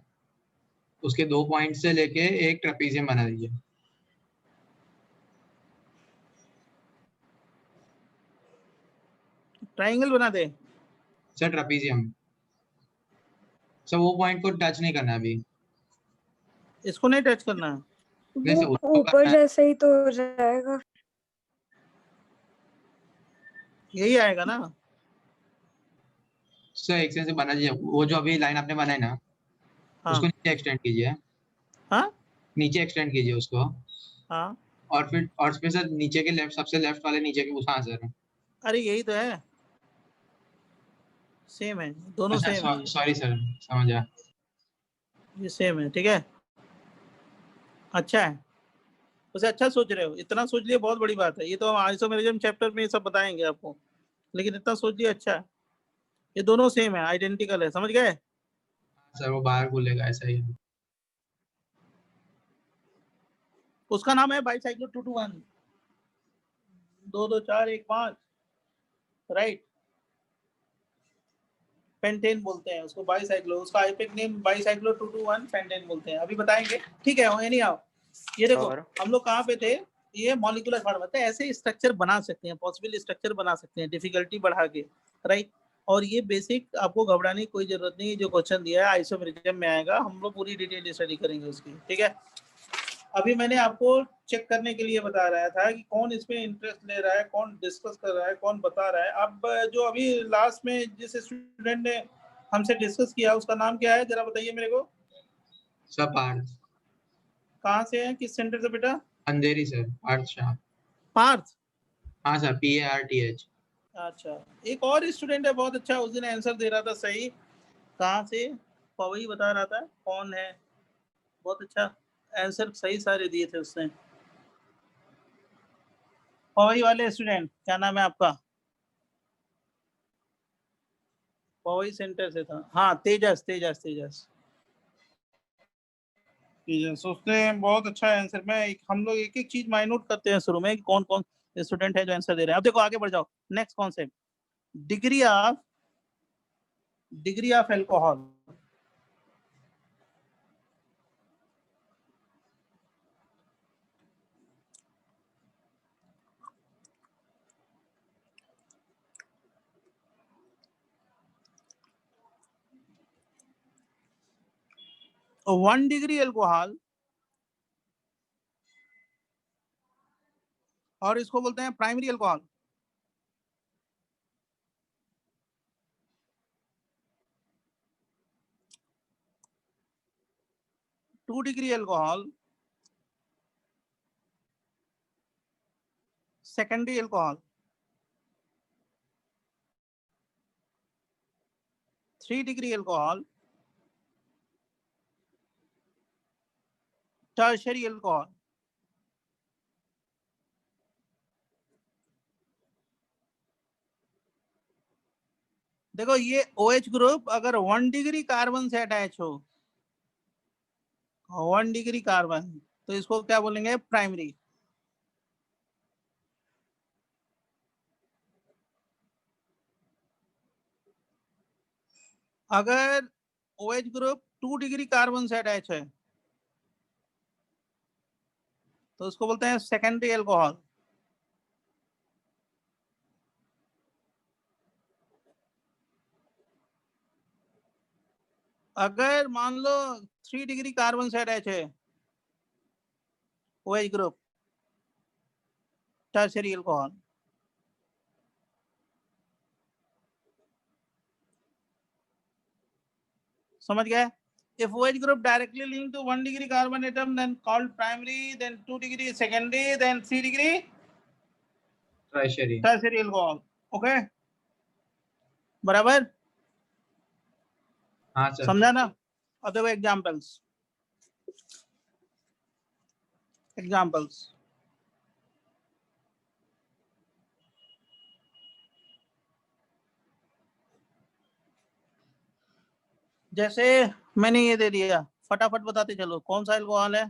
[SPEAKER 1] उसके 2 पॉइंट से लेके एक ट्रेपीजियम बना दीजिए।
[SPEAKER 2] ट्राइंगल बना दे।
[SPEAKER 1] सर ट्रेपीजियम, सर वो पॉइंट को टच नहीं करना अभी।
[SPEAKER 2] इसको नहीं टच करना है।
[SPEAKER 1] नहीं सर,
[SPEAKER 11] वो
[SPEAKER 1] उसको
[SPEAKER 11] ऊपर
[SPEAKER 1] करना है।
[SPEAKER 11] जैसे ही तो हो जाएगा।
[SPEAKER 2] यही आएगा ना?
[SPEAKER 1] सर एक सेकंड से बना दीजिए, वो जो अभी लाइन आपने बनाई ना,
[SPEAKER 2] हाँ
[SPEAKER 1] उसको नीचे एक्सटेंड कीजिए।
[SPEAKER 2] हाँ
[SPEAKER 1] नीचे एक्सटेंड कीजिए उसको,
[SPEAKER 2] हाँ।
[SPEAKER 1] और फिर सर नीचे के लेफ्ट, सबसे लेफ्ट वाले नीचे के, हाँ सर।
[SPEAKER 2] अरे यही तो है, सेम है, दोनों
[SPEAKER 1] अच्छा
[SPEAKER 2] सेम है।
[SPEAKER 1] सॉरी सर, समझ गया।
[SPEAKER 2] ये सेम है, ठीक है, अच्छा है। उसे अच्छा सोच रहे हो, इतना सोच लिया बहुत बड़ी बात है। ये तो हम आइसोमेरिज्म चैप्टर में ये सब बताएंगे आपको, लेकिन इतना सोच लिया अच्छा है। ये दोनों सेम है, आइडेंटिकल है, समझ गए?
[SPEAKER 1] सर वो बाहर खुलेगा, ऐसा ही है।
[SPEAKER 2] उसका नाम है बाईसाइक्लो 221, 22415, राइट। पेंटेन बोलते हैं उसको, बाईसाइक्लो, उसका आईपेक नेम बाईसाइक्लो 221 पेंटेन बोलते हैं, अभी बताएंगे, ठीक है। एनी हाउ, ये देखो हम लोग कहाँ पे थे, ये मॉलिक्यूलर फॉर्मूला। ऐसे स्ट्रक्चर बना सकते हैं, पॉसिबल स्ट्रक्चर बना सकते हैं, डिफिकल्टी बढ़ा के, राइट। और ये बेसिक, आपको घबराने की कोई जरूरत नहीं है। जो क्वेश्चन दिया है आइसोमेरिज्म में आएगा, हम लोग पूरी डिटेल स्टडी करेंगे उसकी, ठीक है। अभी मैंने आपको चेक करने के लिए बता रहा था कि कौन इसमें इंटरेस्ट ले रहा है, कौन डिस्कस कर रहा है, कौन बता रहा है। अब जो अभी लास्ट में जिस स्टूडेंट ने हमसे डिस्कस किया, उसका नाम क्या है जरा बताइए मेरे को।
[SPEAKER 1] सर पार्थ।
[SPEAKER 2] कहाँ से है, किस सेंटर से बेटा?
[SPEAKER 1] अंधेरी सर, पार्थ शाह।
[SPEAKER 2] पार्थ?
[SPEAKER 1] हाँ सर, PARTH।
[SPEAKER 2] अच्छा, एक और स्टूडेंट है बहुत अच्छा, उस दिन आंसर दे रहा था सही। कहाँ से? वही बता रहा था कौन है, बहुत अच्छा आंसर सही सारे दिए थे उसने। पवई वाले स्टूडेंट, क्या नाम है आपका? पवई सेंटर से था, हाँ, तेजस तेजस तेजस तेजस। उसने बहुत अच्छा आंसर। हम लोग एक एक चीज माइनोट करते हैं शुरू में कि कौन कौन स्टूडेंट है जो आंसर दे रहे हैं। अब देखो आगे बढ़ जाओ, next concept, degree of alcohol. तो 1 डिग्री अल्कोहल, और इसको बोलते हैं primary alcohol. Two degree alcohol secondary alcohol. 3 degree alcohol tertiary alcohol. देखो ये OH ग्रुप अगर 1 डिग्री कार्बन से अटैच हो, 1 डिग्री कार्बन, तो इसको क्या बोलेंगे? प्राइमरी। अगर OH ग्रुप 2 डिग्री कार्बन से अटैच है, तो उसको बोलते हैं सेकेंडरी अल्कोहल। अगर मान लो 3 डिग्री कार्बन से अटैच है OH ग्रुप टर्शियरी अल्कोहल, समझ गए? If OH group directly linked to 1 degree carbon atom, then called primary, then 2 degree secondary, then 3 degree
[SPEAKER 1] tertiary.
[SPEAKER 2] tertiary alcohol. Okay? बराबर?
[SPEAKER 1] हाँ सर.
[SPEAKER 2] समझा ना? अब देखो एग्जाम्पल्स. जैसे मैंने ये दे दिया, फटाफट बताते चलो कौन सा अल्कोहल है?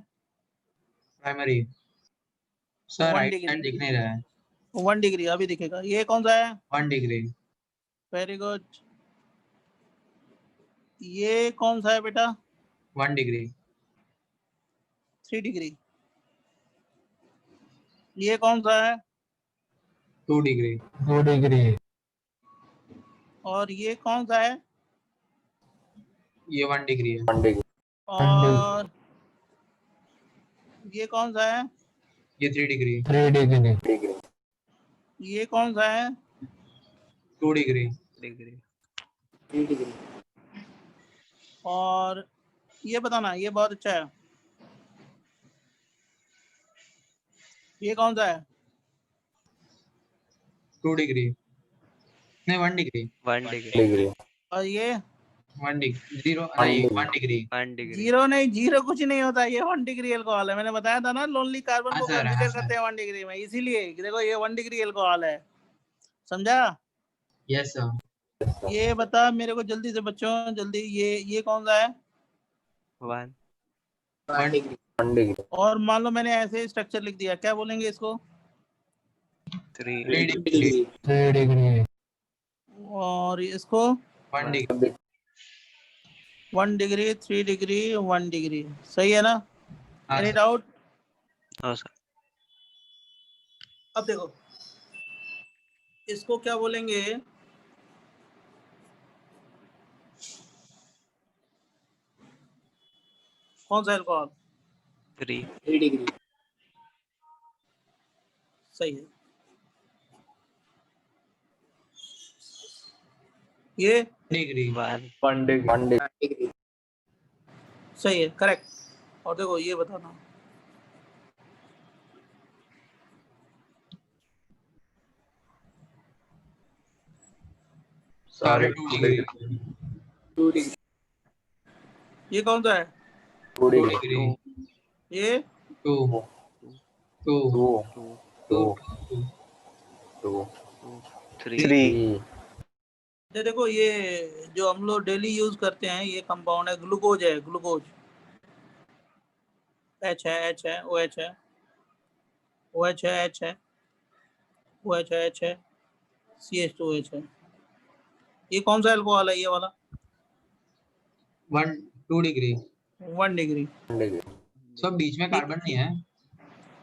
[SPEAKER 1] Primary. Sir
[SPEAKER 2] 1
[SPEAKER 1] right
[SPEAKER 2] degree.
[SPEAKER 1] Side दिख नहीं रहा है.
[SPEAKER 2] 1 डिग्री अभी दिखेगा. ये कौन सा है?
[SPEAKER 1] 1 डिग्री.
[SPEAKER 2] Very good. ये कौन सा है बेटा?
[SPEAKER 1] 1 डिग्री.
[SPEAKER 2] 3 डिग्री. ये कौन सा है?
[SPEAKER 1] 2 डिग्री.
[SPEAKER 8] 2 डिग्री.
[SPEAKER 2] और ये कौन सा है?
[SPEAKER 1] ये 1 डिग्री है.
[SPEAKER 6] 1 डिग्री.
[SPEAKER 2] और ये कौन सा है?
[SPEAKER 1] ये 3 डिग्री.
[SPEAKER 8] 3 डिग्री.
[SPEAKER 6] डिग्री.
[SPEAKER 2] ये कौन सा है?
[SPEAKER 1] 2 डिग्री.
[SPEAKER 6] 3 डिग्री.
[SPEAKER 2] और ये बताना, ये बहुत अच्छा है. ये कौन सा है?
[SPEAKER 1] 2 डिग्री. नहीं 1 डिग्री.
[SPEAKER 6] 1 डिग्री.
[SPEAKER 2] और ये
[SPEAKER 1] 1 डिग्री. 0 नहीं 1 डिग्री.
[SPEAKER 6] 1 डिग्री.
[SPEAKER 2] जीरो नहीं, जीरो कुछ नहीं होता. ये 1 डिग्री अल्कोहल है. मैंने बताया था ना, लोनली कार्बन
[SPEAKER 1] हाँ
[SPEAKER 2] को
[SPEAKER 1] सर,
[SPEAKER 2] कंसीडर
[SPEAKER 1] हाँ
[SPEAKER 2] करते हैं 1 डिग्री में, इसीलिए देखो ये 1 डिग्री अल्कोहल है. समझा?
[SPEAKER 1] Yes sir.
[SPEAKER 2] ये बता मेरे को जल्दी से बच्चों, जल्दी. ये कौन सा है?
[SPEAKER 6] 1
[SPEAKER 1] डिग्री.
[SPEAKER 6] 1 डिग्री.
[SPEAKER 2] और मान लो मैंने ऐसे स्ट्रक्चर लिख दिया, क्या बोलेंगे इसको?
[SPEAKER 6] 3
[SPEAKER 1] डिग्री.
[SPEAKER 8] 3 डिग्री.
[SPEAKER 2] और इसको
[SPEAKER 1] 1 डिग्री.
[SPEAKER 2] 1 degree, 3 degree, 1 degree. सही है ना?
[SPEAKER 1] हाँ
[SPEAKER 2] एनी
[SPEAKER 1] सर.
[SPEAKER 2] डाउट?
[SPEAKER 6] हाँ सर.
[SPEAKER 2] अब देखो इसको क्या बोलेंगे? कौन सा अल्कोहल?
[SPEAKER 6] 3 डिग्री.
[SPEAKER 2] सही है. ये
[SPEAKER 1] डिग्री.
[SPEAKER 6] 1 डिग्री.
[SPEAKER 2] सही है, करेक्ट. और देखो ये बताना,
[SPEAKER 1] सारे 2 डिग्री.
[SPEAKER 2] ये कौन सा है?
[SPEAKER 6] 2
[SPEAKER 1] 2
[SPEAKER 6] डिग्री.
[SPEAKER 1] डिग्री.
[SPEAKER 2] ये
[SPEAKER 1] 2 2 2
[SPEAKER 6] 2 3.
[SPEAKER 2] ये देखो, ये जो हम लोग डेली यूज करते हैं ये कंपाउंड है, ग्लूकोज है. ग्लूकोज H है, H है, OH है, OH है, H है, OH है, H है, CH2OH है. ये कौन सा अल्कोहल है? ये वाला
[SPEAKER 1] 2 डिग्री.
[SPEAKER 2] 1 डिग्री.
[SPEAKER 1] सब बीच में कार्बन नहीं है.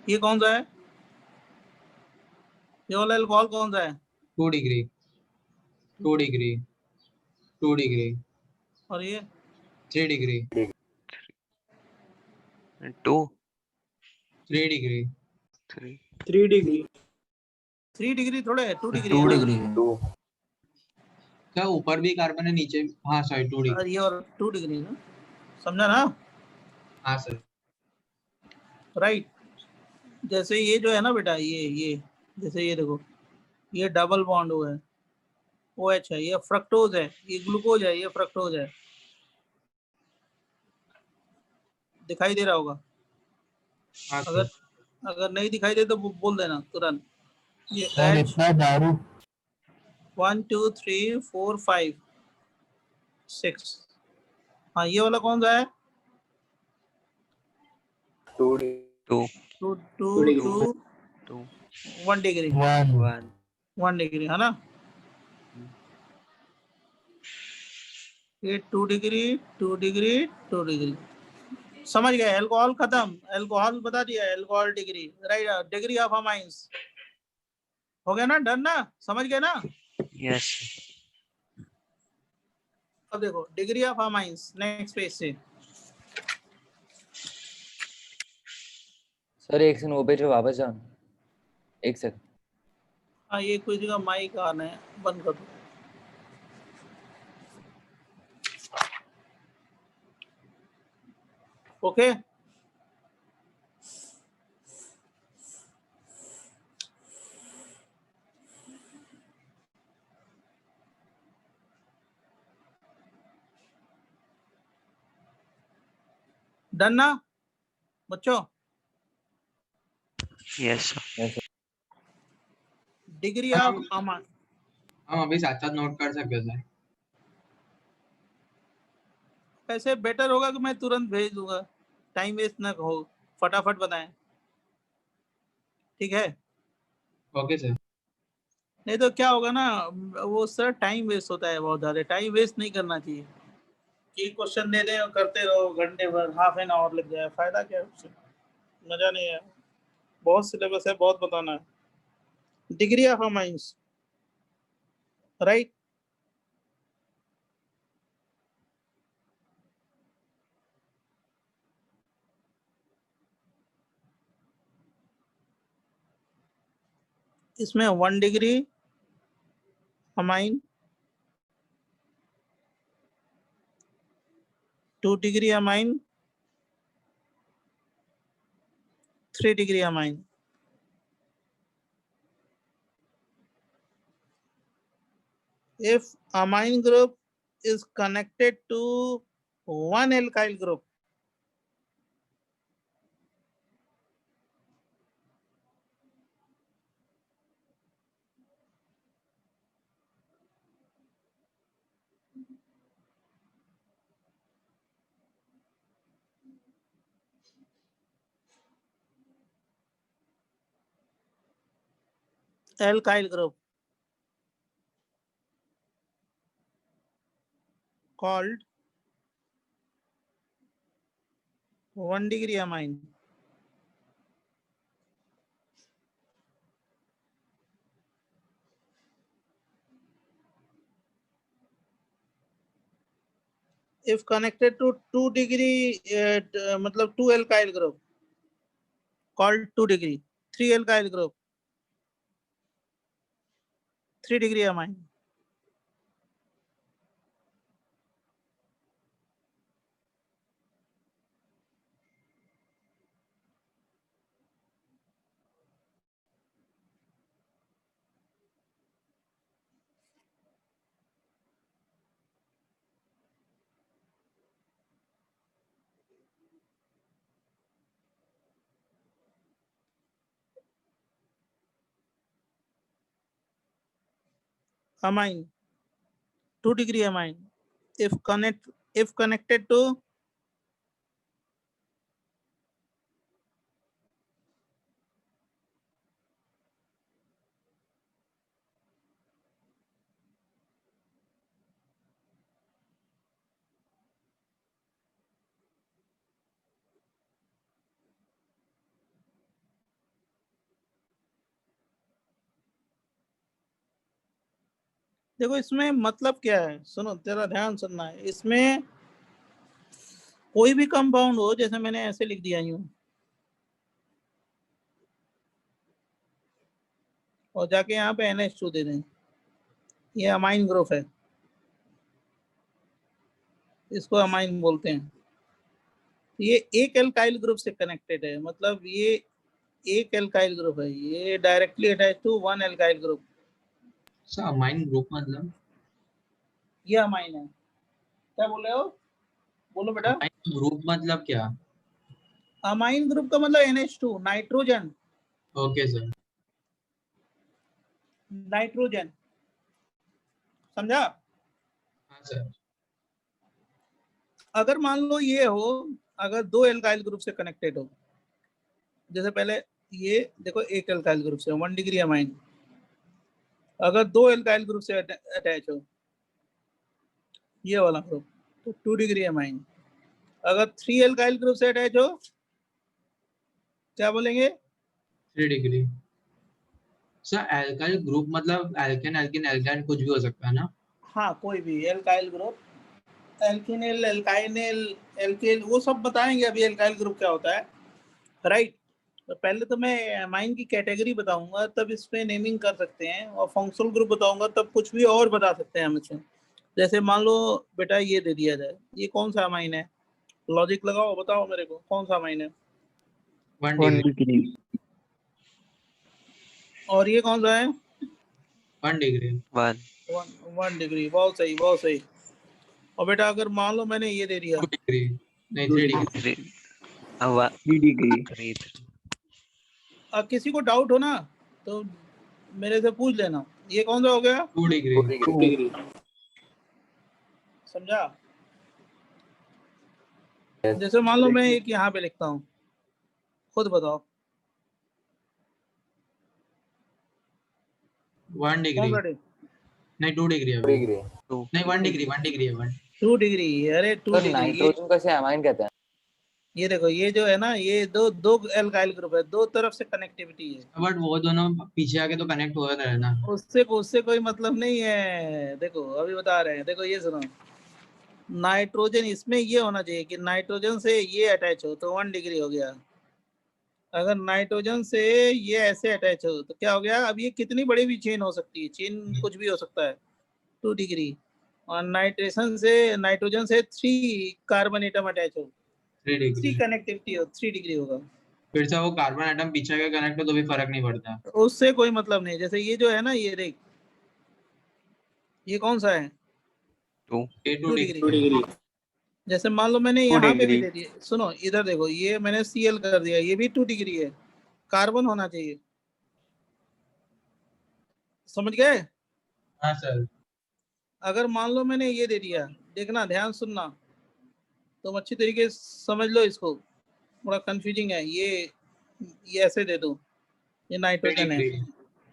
[SPEAKER 2] ये कौन सा है? ये वाला अल्कोहल कौन सा है?
[SPEAKER 1] 2 डिग्री. 2 डिग्री. 2 डिग्री.
[SPEAKER 2] और ये
[SPEAKER 1] 3 डिग्री.
[SPEAKER 6] 2
[SPEAKER 1] 3 डिग्री.
[SPEAKER 2] 3 डिग्री. 3 डिग्री थोड़े है, 2 डिग्री.
[SPEAKER 8] 2 डिग्री.
[SPEAKER 6] 2.
[SPEAKER 1] क्या ऊपर भी कार्बन है, नीचे? हाँ सॉरी 2 डिग्री.
[SPEAKER 2] और ये और 2 डिग्री ना, समझा ना?
[SPEAKER 1] हाँ सर.
[SPEAKER 2] राइट. जैसे ये जो है ना बेटा, ये जैसे ये देखो, ये डबल बॉन्ड हुआ है, OH है, ये फ्रक्टोज है, ये ग्लूकोज है, ये फ्रक्टोज है. दिखाई दे रहा होगा.
[SPEAKER 1] हाँ
[SPEAKER 2] अगर
[SPEAKER 1] सर.
[SPEAKER 2] अगर नहीं दिखाई दे तो बोल देना तुरंत. ये
[SPEAKER 8] सर
[SPEAKER 2] H
[SPEAKER 8] इतना दारू.
[SPEAKER 2] 1 2 3 4 5 6. हाँ, ये वाला कौन सा है?
[SPEAKER 6] 2
[SPEAKER 2] 2 2 2 1 डिग्री. 1 डिग्री है ना? ये 2 डिग्री, 2 डिग्री, 2 डिग्री. समझ गए? अल्कोहल खत्म. अल्कोहल बता दिया, alcohol degree. Right. Degree of amines हो गया ना? डन ना? समझ गए ना?
[SPEAKER 6] यस.
[SPEAKER 2] अब देखो degree of amines next page से।
[SPEAKER 7] सर एक सेकंड वो पेज पे वापस जाओ, एक सेकंड।
[SPEAKER 2] हाँ ये कोई जगह माइक ऑन है, बंद कर दो। ओके डन ना बच्चों?
[SPEAKER 11] Yes sir.
[SPEAKER 2] Degree of amount
[SPEAKER 1] हम अभी साथ साथ नोट कर सकते थे।
[SPEAKER 2] ऐसे बेटर होगा कि मैं तुरंत भेज दूंगा, टाइम वेस्ट ना हो, फटाफट बताएं, ठीक है?
[SPEAKER 1] Okay sir.
[SPEAKER 2] नहीं तो क्या होगा ना, वो सर टाइम वेस्ट होता है बहुत ज्यादा, टाइम वेस्ट नहीं करना चाहिए कि क्वेश्चन दे दें और करते रहो घंटे भर, हाफ एन आवर लग जाए, फायदा क्या है उससे? मजा नहीं है, बहुत सिलेबस है, बहुत बताना है। Degree of amines, right? इसमें 1 degree amine, 2 degree amine, 3 degree amine. If amine group is connected to one alkyl group, alkyl group called 1 degree amine. If connected to 2 degree, मतलब 2 alkyl group called 2 degree, 3 alkyl group 3 degree amine. Amine, 2 degree amine. If connected to देखो इसमें मतलब क्या है, सुनो तेरा ध्यान सुनना है। इसमें कोई भी कंपाउंड हो, जैसे मैंने ऐसे लिख दिया यूं, और जाके यहाँ पे NH2 दे दें, ये अमाइन ग्रुप है, इसको अमाइन बोलते हैं। ये एक एल्काइल ग्रुप से कनेक्टेड है, मतलब ये एक एल्काइल ग्रुप है, ये directly attach to 1 alkyl group.
[SPEAKER 1] Sir amine group मतलब?
[SPEAKER 2] ये अमाइन है। क्या बोल रहे हो, बोलो बेटा।
[SPEAKER 1] अमाइन ग्रुप मतलब क्या?
[SPEAKER 2] अमाइन ग्रुप का मतलब NH2, nitrogen.
[SPEAKER 1] Okay sir.
[SPEAKER 2] Nitrogen, समझा?
[SPEAKER 1] हाँ सर।
[SPEAKER 2] अगर मान लो ये हो, अगर 2 एल्काइल ग्रुप से कनेक्टेड हो, जैसे पहले ये देखो एक एल्काइल ग्रुप से 1 डिग्री अमाइन, अगर 2 एल्काइल ग्रुप से अटैच हो, ये वाला ग्रुप, तो 2 डिग्री अमाइन। अगर 3 एल्काइल ग्रुप से अटैच हो, क्या बोलेंगे?
[SPEAKER 1] 3 डिग्री। सर एल्काइल ग्रुप मतलब एल्केन एल्किन एल्काइन कुछ भी हो सकता है ना?
[SPEAKER 2] हाँ कोई भी एल्काइल ग्रुप एल्किनिल, एल्काइनिल, एल्किल, वो सब बताएंगे अभी एल्काइल ग्रुप क्या होता है, राइट। तो पहले तो मैं एमाइन की कैटेगरी बताऊंगा, तब इस पे नेमिंग कर सकते हैं, और फंक्शनल ग्रुप बताऊंगा तब कुछ भी और बता सकते हैं हम इसमें। जैसे मान लो बेटा ये दे दिया जाए, ये कौन सा अमाइन है, लॉजिक लगाओ, बताओ मेरे को कौन सा अमाइन है।
[SPEAKER 1] 1 डिग्री।
[SPEAKER 2] और ये कौन सा है,
[SPEAKER 1] 1 डिग्री।
[SPEAKER 2] 1 डिग्री, बहुत सही बहुत सही। और बेटा अगर मान लो मैंने ये दे दिया
[SPEAKER 1] 2 डिग्री, नहीं 3 डिग्री।
[SPEAKER 9] 3 डिग्री।
[SPEAKER 2] अब किसी को डाउट हो ना तो मेरे से पूछ लेना, ये कौन सा हो गया,
[SPEAKER 1] 2 डिग्री।
[SPEAKER 2] समझा। जैसे मान लो मैं एक यहाँ पे लिखता हूँ, खुद बताओ
[SPEAKER 1] 1 डिग्री,
[SPEAKER 2] कौन सा डे?
[SPEAKER 1] नहीं 2 डिग्री अभी। नहीं 1 डिग्री, 1 डिग्री है 1।
[SPEAKER 2] 2 डिग्री, अरे 2
[SPEAKER 7] तो
[SPEAKER 2] डिग्री।
[SPEAKER 7] नाइट्रोजन को ऐसे अमाइन कहते हैं।
[SPEAKER 2] ये देखो ये जो है ना, ये दो एल्काइल ग्रुप है, दो तरफ से कनेक्टिविटी है,
[SPEAKER 1] बट वो दोनों पीछे आके तो कनेक्ट हो रहे हैं ना।
[SPEAKER 2] उससे कोई मतलब नहीं है। देखो अभी बता रहे हैं, देखो ये सुनो, नाइट्रोजन इसमें ये होना चाहिए कि नाइट्रोजन से ये अटैच हो तो 1 डिग्री हो गया, अगर नाइट्रोजन से ये ऐसे अटैच हो तो क्या हो गया। अब ये कितनी बड़ी भी चेन हो सकती है, चेन कुछ भी हो सकता है, 2 डिग्री। और नाइट्रोजन से 3 कार्बन एटम अटैच हो,
[SPEAKER 1] 3 डिग्री।
[SPEAKER 2] 3 कनेक्टिविटी हो, 3 डिग्री होगा।
[SPEAKER 1] फिर से वो कार्बन एटम पीछे के कनेक्ट हो तो भी फर्क नहीं पड़ता।
[SPEAKER 2] उससे कोई मतलब नहीं। जैसे ये जो है ना, ये देख, ये कौन सा है, 2 डिग्री। जैसे मान लो मैंने यहाँ पे भी दे दिया, सुनो इधर देखो, ये मैंने Cl कर दिया, ये भी 2 डिग्री है, कार्बन होना चाहिए, समझ गए।
[SPEAKER 1] हाँ सर।
[SPEAKER 2] अगर मान लो मैंने ये दे दिया, देखना ध्यान सुनना, तुम अच्छी तरीके से समझ लो इसको, थोड़ा कंफ्यूजिंग है ये ऐसे दे दो, ये नाइट्रोजन है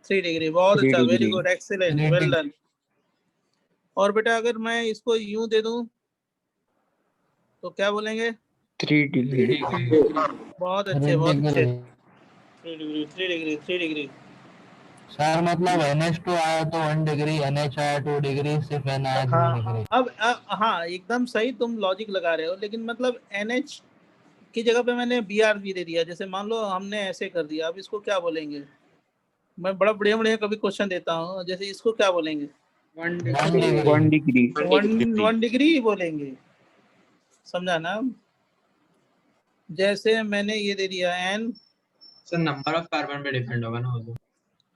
[SPEAKER 2] 3 डिग्री, बहुत अच्छा, very good, excellent, well done. और बेटा अगर मैं इसको यूं दे दूं तो क्या बोलेंगे,
[SPEAKER 9] 3 डिग्री।
[SPEAKER 2] बहुत अच्छे बहुत अच्छे, 3 डिग्री 3 डिग्री 3 डिग्री।
[SPEAKER 8] सर मतलब NH2 आया तो 1 डिग्री, NH आया 2 डिग्री, सिर्फ N आया 2 डिग्री।
[SPEAKER 2] अब हाँ एकदम सही तुम लॉजिक लगा रहे हो, लेकिन मतलब NH की जगह पे मैंने Br भी दे दिया, जैसे मान लो हमने ऐसे कर दिया, अब इसको क्या बोलेंगे। मैं बड़ा बढ़िया कभी क्वेश्चन देता हूँ, जैसे इसको क्या बोलेंगे,
[SPEAKER 1] 1
[SPEAKER 9] डिग्री।
[SPEAKER 2] 1 डिग्री बोलेंगे, समझा ना। जैसे मैंने ये दे दिया N,
[SPEAKER 1] sir number of carbon पे डिपेंड होगा ना वो तो।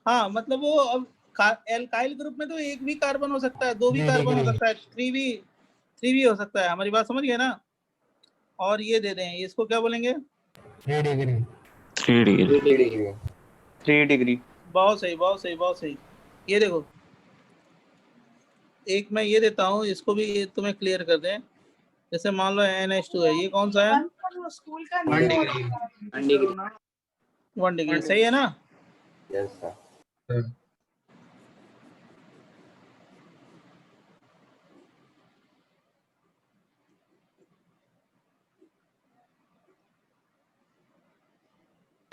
[SPEAKER 2] हाँ मतलब वो अब एल्काइल ग्रुप में तो एक भी कार्बन हो सकता है, 2 भी कार्बन हो सकता है, 3 भी हो सकता है, हमारी बात समझ गए ना। और ये दे दें, इसको क्या बोलेंगे,
[SPEAKER 8] 3 डिग्री।
[SPEAKER 9] 3 डिग्री।
[SPEAKER 2] बहुत सही बहुत सही बहुत सही। ये देखो एक मैं ये देता हूँ, इसको भी तुम्हें क्लियर कर दें। जैसे मान लो NH2 है, ये कौन सा है,
[SPEAKER 1] 1 डिग्री।
[SPEAKER 2] 1 डिग्री, सही है ना।
[SPEAKER 6] Yes sir.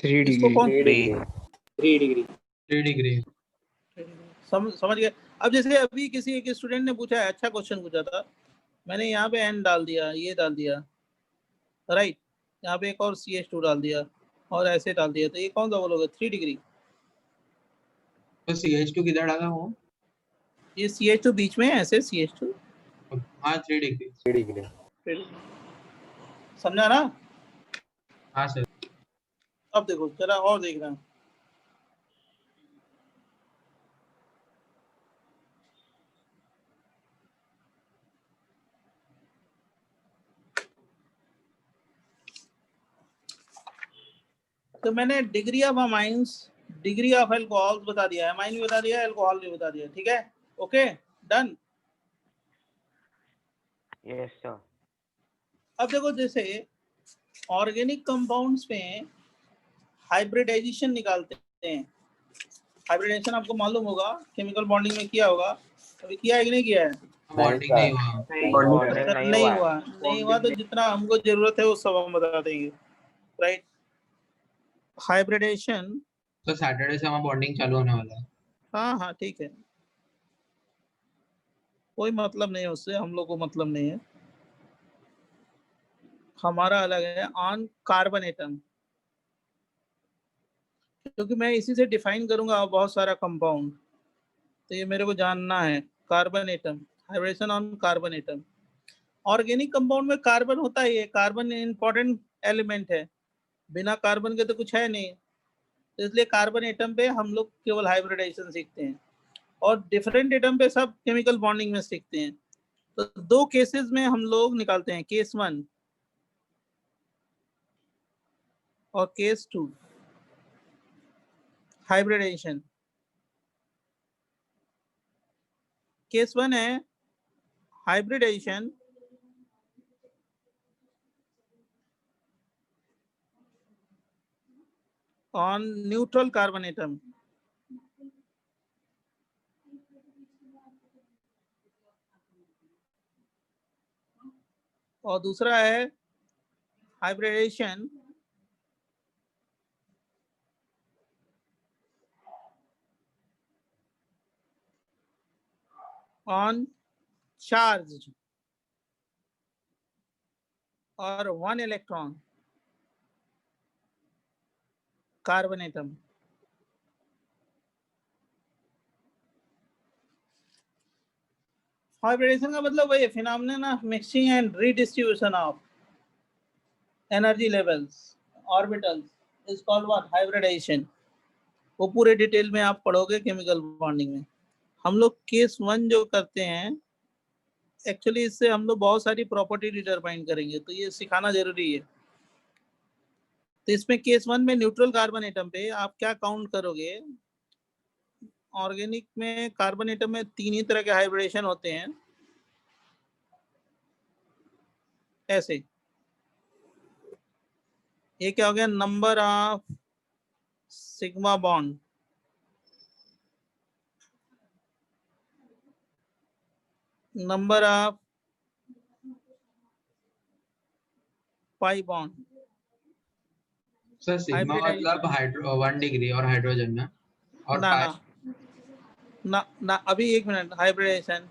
[SPEAKER 2] इसको कौन
[SPEAKER 1] 3 डिग्री।
[SPEAKER 2] समझ गए। अब जैसे अभी किसी एक स्टूडेंट ने पूछा है, अच्छा क्वेश्चन पूछा था, मैंने यहाँ पे N डाल दिया, ये डाल दिया, राइट, यहाँ पे एक और CH2 डाल दिया और ऐसे डाल दिया, तो ये कौन सा बोलोगे, 3 डिग्री।
[SPEAKER 1] तो CH2 किधर डाला वो,
[SPEAKER 2] ये CH2 बीच में है, ऐसे CH2,
[SPEAKER 1] हाँ 3 डिग्री।
[SPEAKER 2] समझा ना।
[SPEAKER 1] हाँ सर।
[SPEAKER 2] अब देखो जरा और देख रहे हैं, तो मैंने degree of amines, degree of alcohol बता दिया, अमाइन भी बता दिया, अल्कोहल भी बता दिया, ठीक है, ओके डन।
[SPEAKER 9] Yes sir.
[SPEAKER 2] अब देखो जैसे ऑर्गेनिक कंपाउंड्स में हाइब्रिडाइजेशन निकालते हैं, हाइब्रिडाइजेशन आपको मालूम होगा, केमिकल बॉन्डिंग में किया होगा, अभी किया है कि नहीं किया है,
[SPEAKER 1] बॉन्डिंग नहीं हुआ।
[SPEAKER 2] नहीं हुआ तो जितना हमको जरूरत है वो सब हम बता देंगे, राइट। हाइब्रिडेशन,
[SPEAKER 1] तो सैटरडे से हमारा बॉन्डिंग चालू होने वाला है।
[SPEAKER 2] हाँ ठीक है, कोई मतलब नहीं है उससे, हम लोग को मतलब नहीं है। हमारा अलग है ऑन कार्बन एटम, क्योंकि मैं इसी से डिफाइन करूंगा बहुत सारा कंपाउंड, तो ये मेरे को जानना है। Carbon atom, hybridation on carbon atom. Organic compound में कार्बन होता ही है, कार्बन इंपॉर्टेंट एलिमेंट है, बिना कार्बन के तो कुछ है नहीं, तो इसलिए कार्बन एटम पे हम लोग केवल हाइब्रिडाइजेशन सीखते हैं, और डिफरेंट एटम पे सब केमिकल बॉन्डिंग में सीखते हैं। तो दो केसेस में हम लोग निकालते हैं, केस 1 और केस 2 हाइब्रिडाइजेशन। केस 1 है hybridisation on neutral carbon atom, और दूसरा है हाइब्रिडाइजेशन ऑन चार्ज और 1 इलेक्ट्रॉन कार्बन एटम। हाइब्रिडेशन का मतलब वही phenomenon of mixing and redistribution of energy levels orbitals is called what, hybridisation. वो पूरे डिटेल में आप पढ़ोगे केमिकल बॉन्डिंग में। हम लोग केस 1 जो करते हैं, एक्चुअली इससे हम लोग बहुत सारी प्रॉपर्टी डिटरमाइन करेंगे, तो ये सिखाना जरूरी है। तो इसमें केस 1 में न्यूट्रल कार्बन एटम पे आप क्या काउंट करोगे? ऑर्गेनिक में कार्बन एटम में 3 ही तरह के हाइब्रिडेशन होते हैं, ऐसे। ये क्या हो गया, number of sigma bond, number of pi bond.
[SPEAKER 1] Sir sigma मतलब 1 डिग्री और हाइड्रोजन में, और
[SPEAKER 2] ना ना ना ना, अभी 1 minute. Hybridation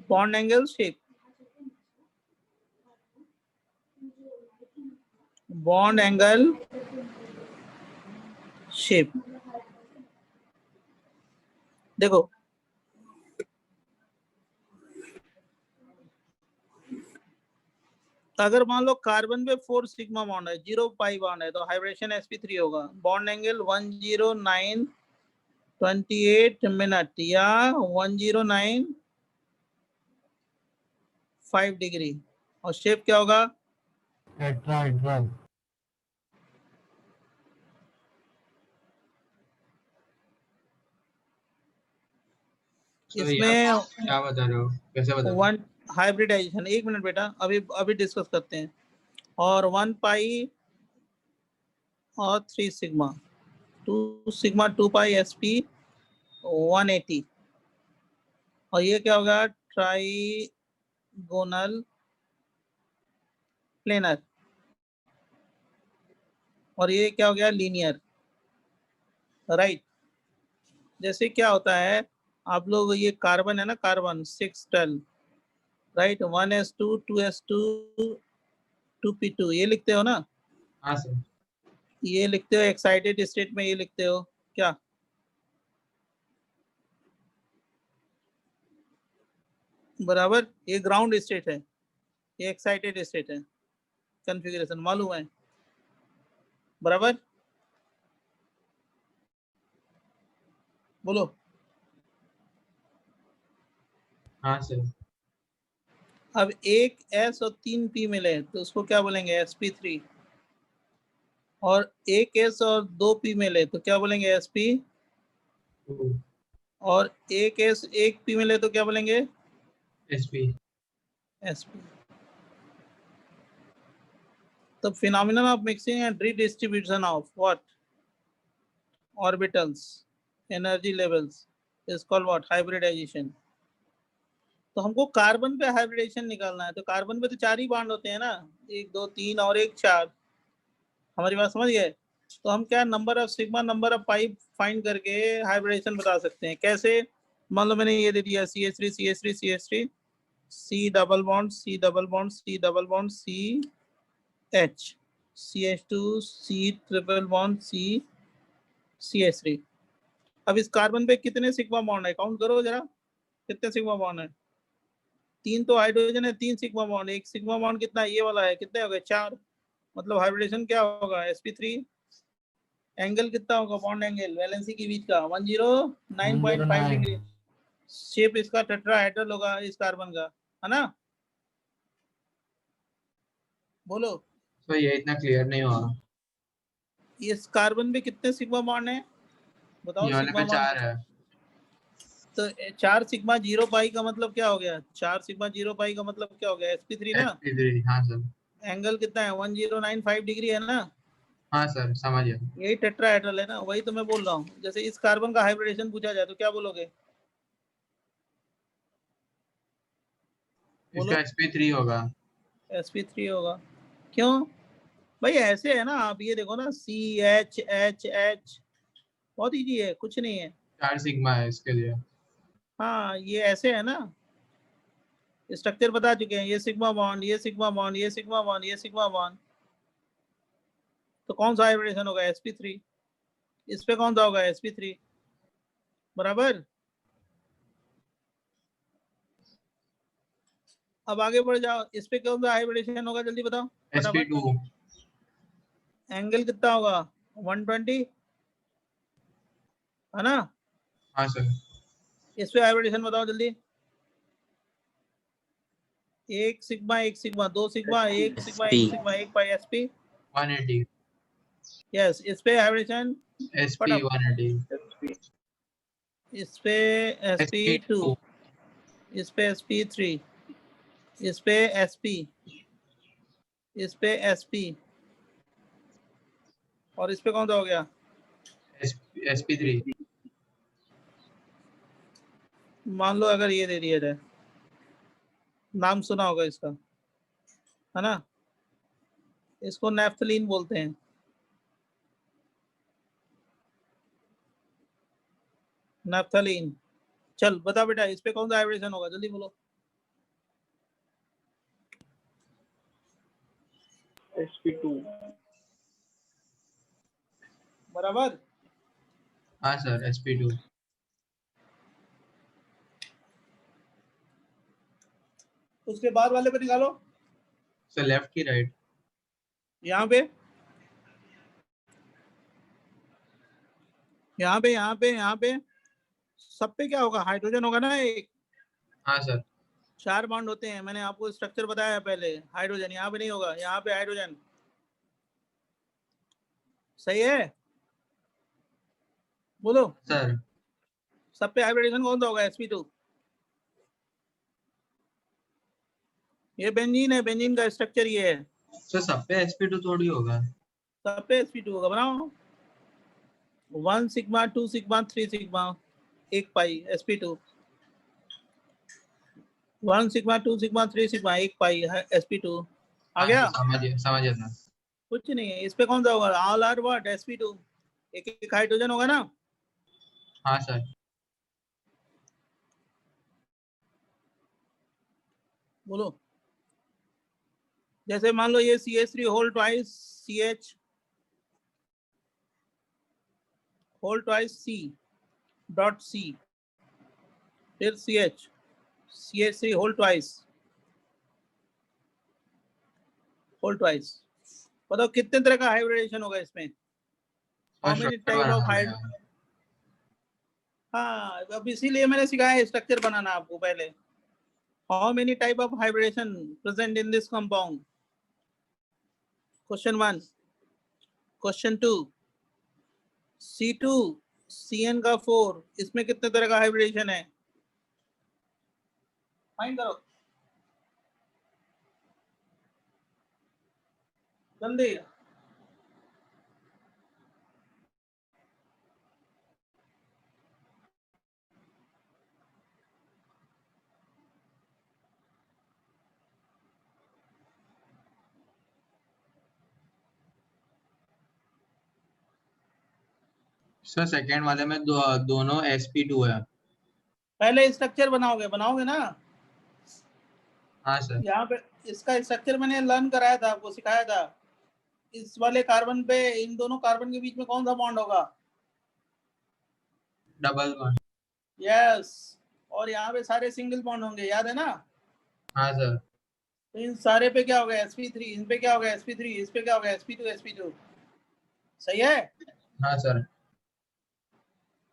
[SPEAKER 2] bond angle shape, bond angle shape. देखो अगर मान लो कार्बन पे 4 सिग्मा बॉन्ड है, 0 पाई बॉन्ड है, तो हाइब्रिडेशन sp3 होगा। बॉन्ड एंगल 10928 मिनट या 1095 डिग्री, और शेप क्या होगा?
[SPEAKER 8] टेट्राहेड्रल।
[SPEAKER 2] इसमें
[SPEAKER 1] क्या बता रहे हो, कैसे बता रहे हो?
[SPEAKER 2] 1 हाइब्रिडाइजेशन, 1 मिनट बेटा, अभी डिस्कस करते हैं। और 1 पाई और 3 सिग्मा, 2 सिग्मा 2 पाई sp 180, और ये क्या होगा? ट्राइगोनल प्लेनर, और ये क्या हो गया? Linear, right. जैसे क्या होता है, आप लोग ये कार्बन है ना, carbon 6 12, right, 1s2 2s2 2p2, ये लिखते हो ना?
[SPEAKER 1] हाँ सर।
[SPEAKER 2] ये लिखते हो एक्साइटेड स्टेट में, ये लिखते हो क्या? बराबर, ये ग्राउंड स्टेट है, ये एक्साइटेड स्टेट है, कॉन्फ़िगरेशन मालूम है? बराबर, बोलो।
[SPEAKER 1] हाँ सर।
[SPEAKER 2] अब एक S और 3 P मिले तो उसको क्या बोलेंगे? sp3। और एक S और 2 P मिले तो क्या बोलेंगे? sp। और एक S 1 P मिले तो क्या बोलेंगे?
[SPEAKER 1] sp।
[SPEAKER 2] तो phenomenon of mixing and redistribution of what? Orbitals, energy levels is called what? Hybridization। तो हमको कार्बन पे हाइब्रिडेशन निकालना है, तो कार्बन पे तो 4 ही बॉन्ड होते हैं ना, 1 2 3 और 1 4। हमारी बात समझ गए? तो हम क्या number of sigma, number of pi find करके हाइब्रिडेशन बता सकते हैं। कैसे? मान लो मैंने ये दे दिया CH3 CH3 CH3 C double bond, C double bond, C double bond, C H, CH2, C triple bond, C CH3। अब इस कार्बन पे कितने सिग्मा बॉन्ड है, काउंट करो जरा, कितने सिग्मा बॉन्ड है? 3 तो हाइड्रोजन है, 3 सिग्मा बॉन्ड, एक सिग्मा बॉन्ड कितना ये वाला है, कितने हो गए? 4। मतलब हाइब्रिडेशन क्या होगा? sp3। एंगल कितना होगा? बॉन्ड एंगल वैलेंसी के बीच का 109.5 डिग्री। शेप इसका टेट्राहेड्रल होगा इस कार्बन का, है ना? बोलो।
[SPEAKER 1] तो ये इतना क्लियर नहीं हुआ।
[SPEAKER 2] इस कार्बन पे कितने सिग्मा बॉन्ड है बताओ?
[SPEAKER 1] ये वाले
[SPEAKER 2] सिग्मा
[SPEAKER 1] पे 4
[SPEAKER 2] बॉन्ड
[SPEAKER 1] है।
[SPEAKER 2] तो 4 सिग्मा 0 पाई का मतलब क्या हो गया? 4 सिग्मा 0 पाई का मतलब क्या हो गया? sp3 ना।
[SPEAKER 1] sp3 हाँ सर।
[SPEAKER 2] एंगल कितना है? 1095 डिग्री है ना।
[SPEAKER 1] हाँ सर समझ गया।
[SPEAKER 2] यही टेट्राहेड्रल है ना, वही तो मैं बोल रहा हूँ। जैसे इस कार्बन का हाइब्रिडेशन पूछा जाए तो क्या बोलोगे?
[SPEAKER 1] इसका sp3 होगा।
[SPEAKER 2] sp3 होगा। क्यों भाई? ऐसे है ना, आप ये देखो ना, CHHH, बहुत इजी है, कुछ नहीं है।
[SPEAKER 1] 4 सिग्मा है इसके लिए।
[SPEAKER 2] हाँ ये ऐसे है ना, स्ट्रक्चर बता चुके हैं। ये सिग्मा बॉन्ड, ये सिग्मा बॉन्ड, ये सिग्मा बॉन्ड, ये सिग्मा बॉन्ड। तो कौन सा हाइब्रिडेशन होगा? sp3। इस पे कौन सा होगा? sp3 बराबर। अब आगे बढ़ जाओ, इस पे कौन सा हाइब्रिडेशन होगा? जल्दी बताओ
[SPEAKER 1] sp2।
[SPEAKER 2] एंगल कितना होगा? 120, है ना?
[SPEAKER 1] हाँ सर।
[SPEAKER 2] इस पे हाइब्रिडेशन बताओ जल्दी। 1 sigma 1 sigma 2 sigma 1 sigma 1 sigma 1 पाई sp
[SPEAKER 1] 180।
[SPEAKER 2] यस। इस पे हाइब्रिडेशन
[SPEAKER 1] sp 180।
[SPEAKER 2] इस पे sp2, इस पे sp3, इस पे sp, इस पे sp, और इस पे कौन सा हो गया?
[SPEAKER 1] sp3।
[SPEAKER 2] मान लो अगर ये दे दिया जाए, नाम सुना होगा इसका, है ना? इसको नेफ्थलीन बोलते हैं। नेफ्थलीन। चल बता बेटा, इस पे कौन सा हाइब्रिडेशन होगा? जल्दी बोलो।
[SPEAKER 10] sp2
[SPEAKER 2] बराबर।
[SPEAKER 1] हाँ सर sp2।
[SPEAKER 2] उसके बाद वाले पे निकालो।
[SPEAKER 1] सर लेफ्ट की राइट?
[SPEAKER 2] यहाँ पे, यहाँ पे, यहाँ पे, यहाँ पे सब पे क्या होगा? हाइड्रोजन होगा ना एक।
[SPEAKER 1] हाँ सर।
[SPEAKER 2] 4 बॉन्ड होते हैं, मैंने आपको स्ट्रक्चर बताया पहले। हाइड्रोजन यहाँ पे नहीं होगा, यहाँ पे हाइड्रोजन। सही है? बोलो
[SPEAKER 1] सर।
[SPEAKER 2] सब पे हाइब्रिडेशन कौन सा होगा? sp2। ये बेंजीन है, बेंजीन का स्ट्रक्चर ये है।
[SPEAKER 1] सर सब पे sp2 थोड़ी होगा।
[SPEAKER 2] सब पे sp2 होगा। बनाओ। 1 सिग्मा 2 सिग्मा 3 सिग्मा 1 पाई sp2। 1 सिग्मा 2 सिग्मा 3 सिग्मा 1 पाई है sp2। आ गया?
[SPEAKER 1] समझ गया सर।
[SPEAKER 2] कुछ नहीं है। इस पे कौन सा होगा? All are what? sp2। एक एक हाइड्रोजन होगा ना।
[SPEAKER 1] हाँ सर।
[SPEAKER 2] बोलो। जैसे मान लो ये CH3 whole twice CH whole twice C dot C, फिर CH3 होल ट्वाइस बताओ कितने तरह का हाइब्रिडेशन होगा इसमें? How many type of hybrid? हाँ, अब इसीलिए मैंने सिखाया स्ट्रक्चर बनाना आपको पहले। How many type of hybridation present in this compound? Question 1। Question 2, C2CN का 4, इसमें कितने तरह का हाइब्रिडेशन है? फाइंड करो जल्दी।
[SPEAKER 1] सर सेकंड वाले में दोनों sp2 है।
[SPEAKER 2] पहले स्ट्रक्चर बनाओगे ना?
[SPEAKER 1] हाँ सर।
[SPEAKER 2] यहाँ पे इसका स्ट्रक्चर मैंने लर्न कराया था, आपको सिखाया था। इस वाले कार्बन पे इन दोनों कार्बन के बीच में कौन सा बॉन्ड होगा?
[SPEAKER 1] Double bond.
[SPEAKER 2] यस। और यहाँ पे सारे सिंगल बॉन्ड होंगे, याद है ना?
[SPEAKER 1] हाँ सर।
[SPEAKER 2] तो इन सारे पे क्या होगा? sp3, इन पे क्या होगा? sp3, इस पे क्या होगा? sp2। सही है?
[SPEAKER 1] हाँ सर।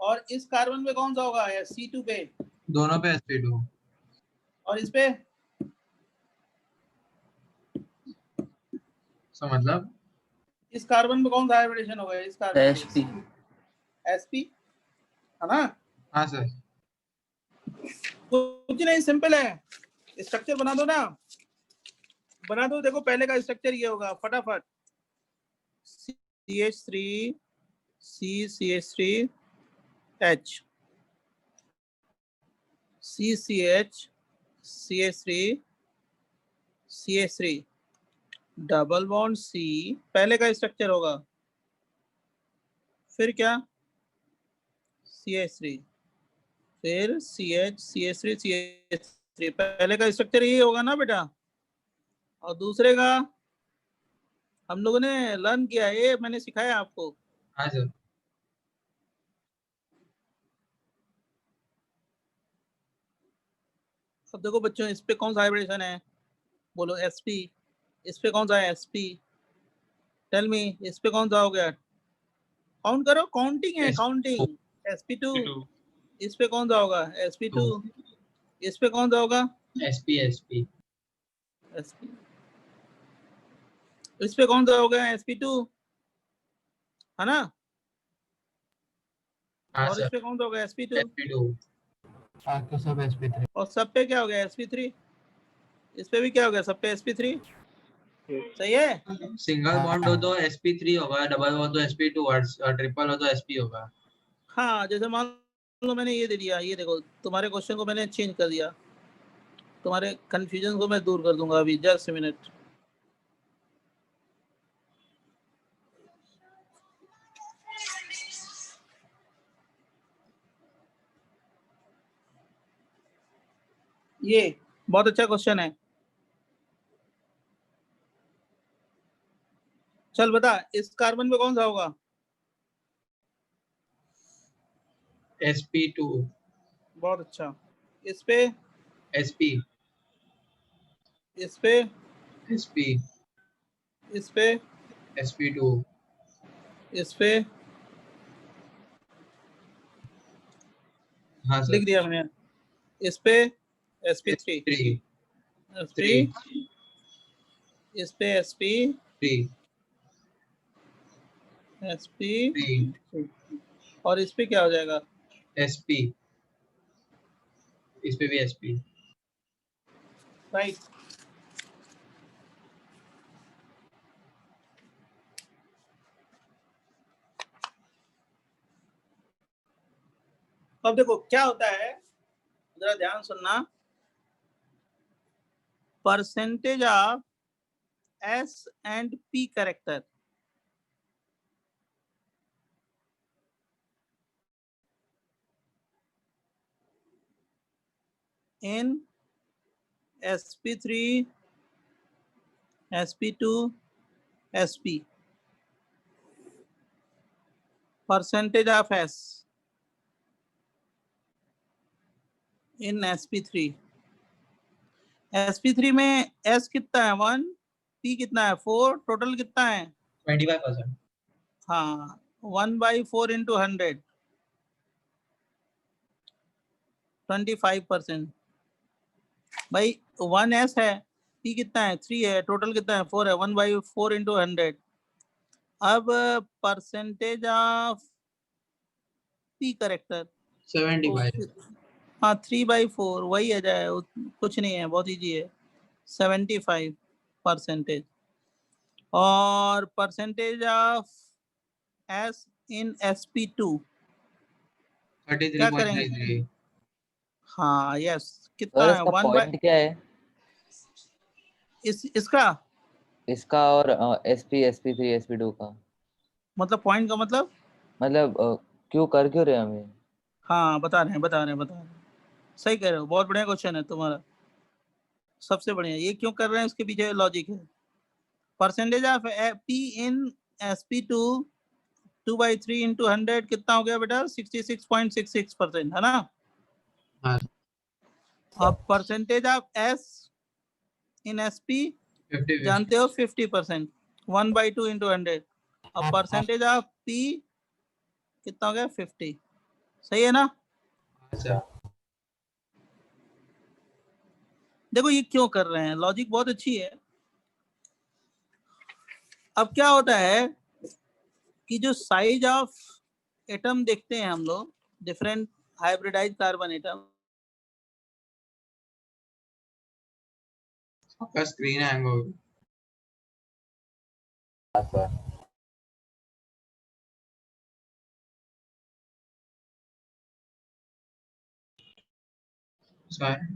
[SPEAKER 2] और इस कार्बन पे कौन सा होगा? c2 पे।
[SPEAKER 1] दोनों पे sp2।
[SPEAKER 2] और इस पे?
[SPEAKER 1] सो मतलब
[SPEAKER 2] इस कार्बन पे कौन सा हाइब्रिडेशन होगा? इस कार्बन
[SPEAKER 11] sp
[SPEAKER 2] sp, है ना?
[SPEAKER 1] हाँ सर।
[SPEAKER 2] कुछ नहीं, सिंपल है। स्ट्रक्चर बना दो ना, बना दो। देखो पहले का स्ट्रक्चर ये होगा, फटाफट। CH3 CCH3 H, CCH CH3 CH3 double bond C, पहले का स्ट्रक्चर होगा। फिर क्या? CH3, फिर CH CH3 CH3, पहले का स्ट्रक्चर यही होगा ना बेटा। और दूसरे का हम लोगों ने लर्न किया है, ये मैंने सिखाया आपको।
[SPEAKER 1] हाँ सर।
[SPEAKER 2] अब देखो बच्चों, इस पे कौन सा हाइब्रिडेशन है? बोलो sp। इस पे कौन सा है? sp। टेल मी, इस पे कौन सा हो गया? काउंट करो, काउंटिंग है, काउंटिंग। sp2। इस पे कौन सा होगा? sp2। इस पे कौन सा होगा?
[SPEAKER 1] sp।
[SPEAKER 2] sp। इस पे कौन सा होगा? sp2, है ना?
[SPEAKER 1] हाँ
[SPEAKER 2] और इस
[SPEAKER 1] सर।
[SPEAKER 2] पे कौन सा होगा? sp2।
[SPEAKER 1] sp2।
[SPEAKER 8] बाकी सब sp3।
[SPEAKER 2] और सब पे क्या हो गया? sp3। इस पे भी क्या हो गया? सब पे sp3। सही है?
[SPEAKER 1] सिंगल बॉन्ड हो तो sp3 होगा, डबल हो तो sp2 और ट्रिपल हो तो sp होगा।
[SPEAKER 2] हाँ, जैसे मान लो मैंने ये दे दिया, ये देखो तुम्हारे क्वेश्चन को मैंने चेंज कर दिया, तुम्हारे कंफ्यूजन को मैं दूर कर दूंगा अभी, जस्ट मिनट। ये बहुत अच्छा क्वेश्चन है। चल बता, इस कार्बन पे कौन सा होगा?
[SPEAKER 1] sp2।
[SPEAKER 2] बहुत अच्छा। इस पे?
[SPEAKER 1] sp।
[SPEAKER 2] इस पे?
[SPEAKER 1] sp।
[SPEAKER 2] इस पे?
[SPEAKER 1] sp2।
[SPEAKER 2] इस पे?
[SPEAKER 1] हाँ सर।
[SPEAKER 2] लिख दिया मैंने। इस पे? sp3। sp। इस पे? sp। sp। और इस पे क्या हो जाएगा?
[SPEAKER 1] sp। इस पे भी sp।
[SPEAKER 2] राइट। अब देखो क्या होता है, जरा ध्यान सुनना। Percentage of S and P character in sp3, sp2, sp, percentage of S in sp3। sp3 में S कितना है? 1, P कितना है? 4, टोटल कितना है?
[SPEAKER 1] 25%।
[SPEAKER 2] हाँ, 1/4 into 100, 25%। भाई 1S है, P कितना है? 3 है, टोटल कितना है? 4 है, 1/4 into 100। अब परसेंटेज ऑफ P करेक्टर
[SPEAKER 1] 75।
[SPEAKER 2] हाँ, 3/4 वही आ जाए, कुछ नहीं है, बहुत इजी है। 75%। और percentage of S in sp2 क्या करेंगे?
[SPEAKER 1] 33.33।
[SPEAKER 2] हाँ यस,
[SPEAKER 7] और
[SPEAKER 2] कितना है?
[SPEAKER 7] इसका
[SPEAKER 2] 1
[SPEAKER 7] पॉइंट क्या है?
[SPEAKER 2] इसका
[SPEAKER 7] इसका और sp sp3 sp2 का
[SPEAKER 2] मतलब पॉइंट का मतलब?
[SPEAKER 7] क्यों कर क्यों रहे हैं हम ये?
[SPEAKER 2] हाँ बता रहे हैं। सही कह रहे हो, बहुत बढ़िया क्वेश्चन है तुम्हारा। सबसे बढ़िया। ये क्यों कर रहे हैं उसके पीछे लॉजिक है। Percentage of P in sp2 2/3 into 100 कितना हो गया बेटा? 66.66% है ना।
[SPEAKER 1] हाँ
[SPEAKER 2] अब percentage of s in sp
[SPEAKER 1] 50
[SPEAKER 2] जानते हो 50%, 1/2 into 100। अब परसेंटेज ऑफ p कितना हो गया? 50। सही है ना।
[SPEAKER 1] अच्छा
[SPEAKER 2] देखो ये क्यों कर रहे हैं, लॉजिक बहुत अच्छी है। अब क्या होता है कि जो साइज ऑफ एटम देखते हैं हम लोग, डिफरेंट हाइब्रिडाइज कार्बन एटम,
[SPEAKER 1] आपका स्क्रीन हैंग हो गया।
[SPEAKER 7] हाँ सर।
[SPEAKER 1] सर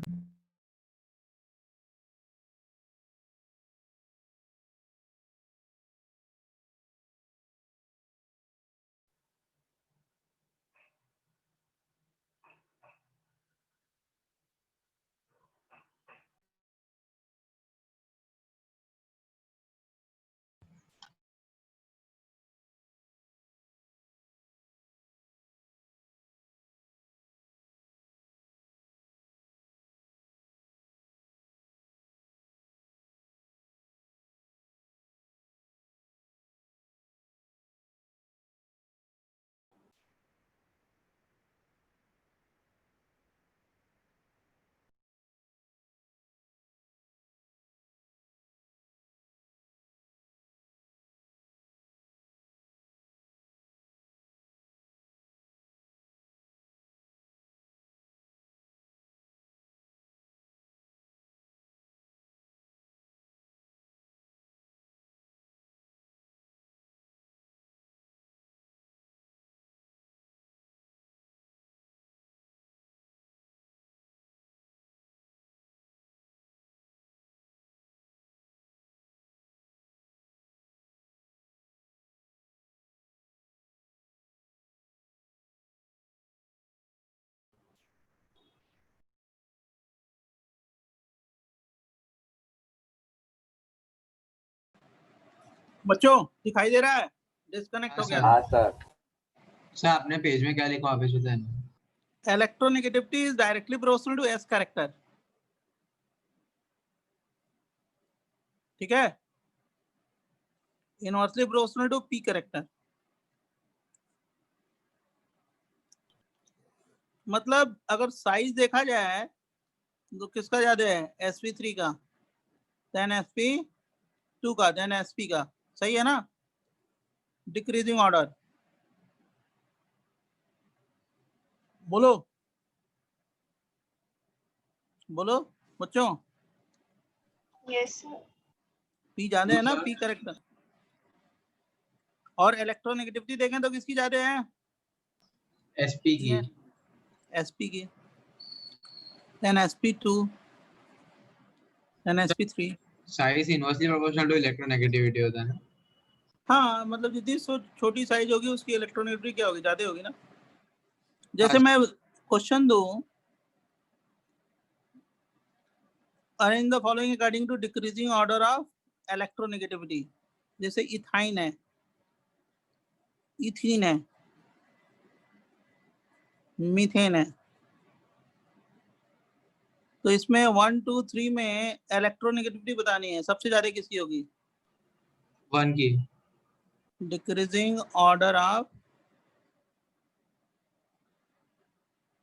[SPEAKER 2] बच्चों दिखाई दे रहा है? डिस्कनेक्ट हो गया।
[SPEAKER 7] हाँ सर।
[SPEAKER 1] सर आपने पेज में क्या लिखा वापस बताना।
[SPEAKER 2] Electronegativity is directly proportional to s character. ठीक है, inversely proportional to p character. मतलब अगर साइज देखा जाए तो किसका ज्यादा है? sp3 का, देन sp2 का, देन sp का। सही है ना। Decreasing order. बोलो बोलो बच्चों।
[SPEAKER 5] Yes sir.
[SPEAKER 2] p ज्यादा है ना, p कैरेक्टर। और इलेक्ट्रोनेगेटिविटी देखें तो किसकी ज्यादा है?
[SPEAKER 1] sp की।
[SPEAKER 2] sp की, then sp2, then sp3।
[SPEAKER 1] Size inversely proportional to electronegativity होता है ना।
[SPEAKER 2] हाँ मतलब जितनी छोटी साइज होगी उसकी इलेक्ट्रोनेगेटिविटी क्या होगी? ज्यादा होगी ना। जैसे मैं क्वेश्चन दूं, arrange the following according to decreasing order of electronegativity. जैसे इथाइन है, इथीन है, मीथेन है, तो इसमें 1 2 3 में इलेक्ट्रोनेगेटिविटी बतानी है, सबसे ज्यादा किसकी होगी?
[SPEAKER 1] 1 की।
[SPEAKER 2] डिक्रीजिंग ऑर्डर ऑफ